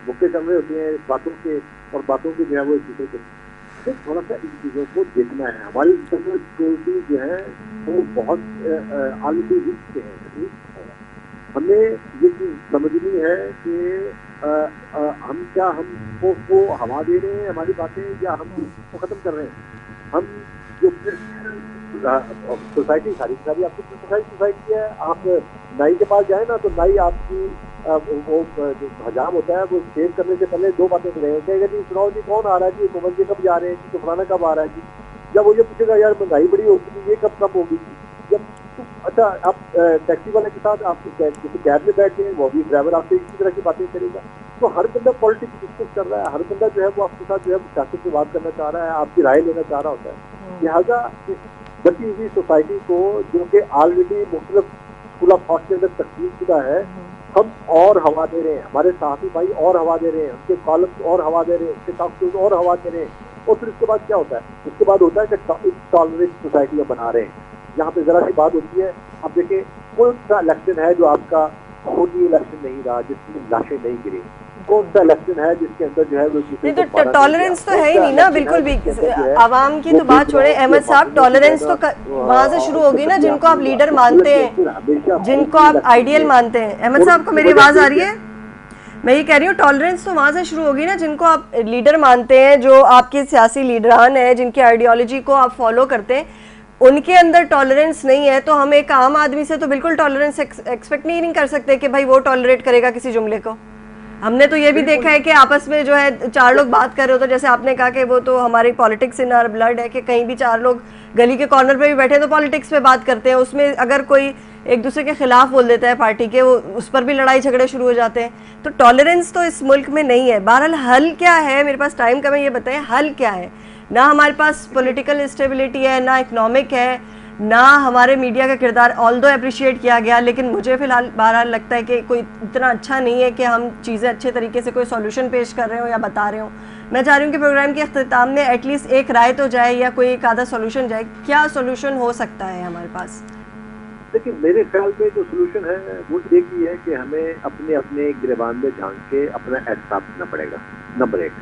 مکے چل رہے ہوتے ہیں باتوں کے, اور باتوں کے جو ہے وہ ایک دوسرے کے. تھوڑا سا ان چیزوں کو دیکھنا ہے. ہماری انٹرنل سیکورٹی جو ہے وہ بہت عالمی رسک ہے. ہمیں یہ چیز سمجھنی ہے کہ ہم کیا ہم کو ہوا دے رہے ہیں ہماری باتیں, یا ہم اس کو ختم کر رہے ہیں. ہم جو سوسائٹی ساری آپ کی سوسائٹی ہے, آپ نائی کے پاس جائیں نا تو نائی آپ کی وہ جو حجام ہوتا ہے وہ شیو کرنے سے پہلے 2 باتیں کریں گے, کہے گا جی سناؤ جی کون آ رہا ہے جی, عمر جی کب جا رہے ہیں جی, تو فلانا کب آ رہا ہے جی. جب وہ یہ پوچھے گا یار مہنگائی بڑی ہوگی, یہ کب کم ہوگی, جب اچھا آپ ٹیکسی والے کے ساتھ آپ کسی کیب میں بیٹھے ہیں, وہ بھی ڈرائیور آپ سے اسی طرح کی باتیں کرے گا. تو ہر بندہ پالیٹکس ڈسکس کر رہا ہے, ہر بندہ جو ہے وہ آپ کے ساتھ جو ہے سیاست سے بات کرنا چاہ رہا ہے, آپ کی رائے لینا چاہ رہا ہوتا ہے. لہٰذا اس بچی ہوئی سوسائٹی کو جو کہ آلریڈی مختلف اسکول آف تھاٹ کے اندر تقسیم شدہ ہے, ہم اور ہوا دے رہے ہیں, ہمارے صحافی بھائی اور ہوا دے رہے ہیں, ان کے کالمس اور ہوا دے رہے ہیں, ان کے ٹاک شوز اور ہوا دے رہے ہیں. اور پھر اس کے بعد کیا ہوتا ہے, اس کے بعد ہوتا ہے کہ ٹالرنٹ سوسائٹی میں بنا رہے ہیں. یہاں پہ ذرا سی بات ہوتی ہے, اب دیکھیں کون سا الیکشن ہے جو آپ کا خودی الیکشن نہیں رہا, جس میں لاشیں نہیں گری, کون سا الیکشن ہے جس کے اندر جو ہے نہیں, تو ٹالرنس تو ہے ہی نہیں نا بالکل بھی. عوام کی تو بات چھوڑیں احمد صاحب, ٹالرنس تو وہاں سے شروع ہوگی نا جن کو آپ لیڈر مانتے ہیں, جن کو آپ آئیڈیل مانتے ہیں. احمد صاحب کو میری آواز آ رہی ہے؟ میں یہ کہہ رہی ہوں ٹالرنس تو وہاں سے شروع ہوگی نا جن کو آپ لیڈر مانتے ہیں, جو آپ کے سیاسی لیڈران ہیں, جن کی آئیڈیالوجی کو آپ فالو کرتے ہیں, ان کے اندر ٹالرنس نہیں ہے. تو ہم ایک عام آدمی سے تو بالکل ٹالرنس ایکسپیکٹ نہیں کر سکتے کہ بھائی وہ ٹالریٹ کرے گا کسی جملے کو. ہم نے تو یہ بھی دیکھا ہے کہ آپس میں جو ہے 4 لوگ بات کر رہے ہو, تو جیسے آپ نے کہا کہ وہ تو ہماری پالیٹکس ان آر بلڈ ہے, کہ کہیں بھی 4 لوگ گلی کے کارنر پہ بھی بیٹھے تو پالیٹکس پہ بات کرتے ہیں. اس میں اگر کوئی ایک دوسرے کے خلاف بول دیتا ہے پارٹی کے, وہ اس پر بھی لڑائی جھگڑے شروع ہو جاتے ہیں. تو ٹالرنس تو اس ملک میں نہیں ہے. بہرحال حل کیا ہے, میرے پاس ٹائم کم ہے, یہ بتائیں حل کیا ہے. نہ ہمارے پاس پولیٹیکل اسٹیبلٹی ہے, نہ اکنامک ہے, نہ ہمارے میڈیا کا کردار آلدو اپریشیٹ کیا گیا, لیکن مجھے فی الحال بہرحال لگتا ہے کہ کوئی اتنا اچھا نہیں ہے کہ ہم چیزیں اچھے طریقے سے کوئی سولوشن پیش کر رہے ہوں یا بتا رہے ہوں. میں چاہ رہی ہوں کہ پروگرام کے اختتام میں ایٹ لیسٹ ایک رائے تو جائے یا کوئی ایک آدھا سولوشن جائے. کیا سولوشن ہو سکتا ہے ہمارے پاس؟ لیکن میرے خیال میں جو سولوشن ہے وہ ایک ہی ہے کہ ہمیں اپنے گریبان میں جھانک کے اپنا احتساب کرنا پڑے گا. نمبر 1.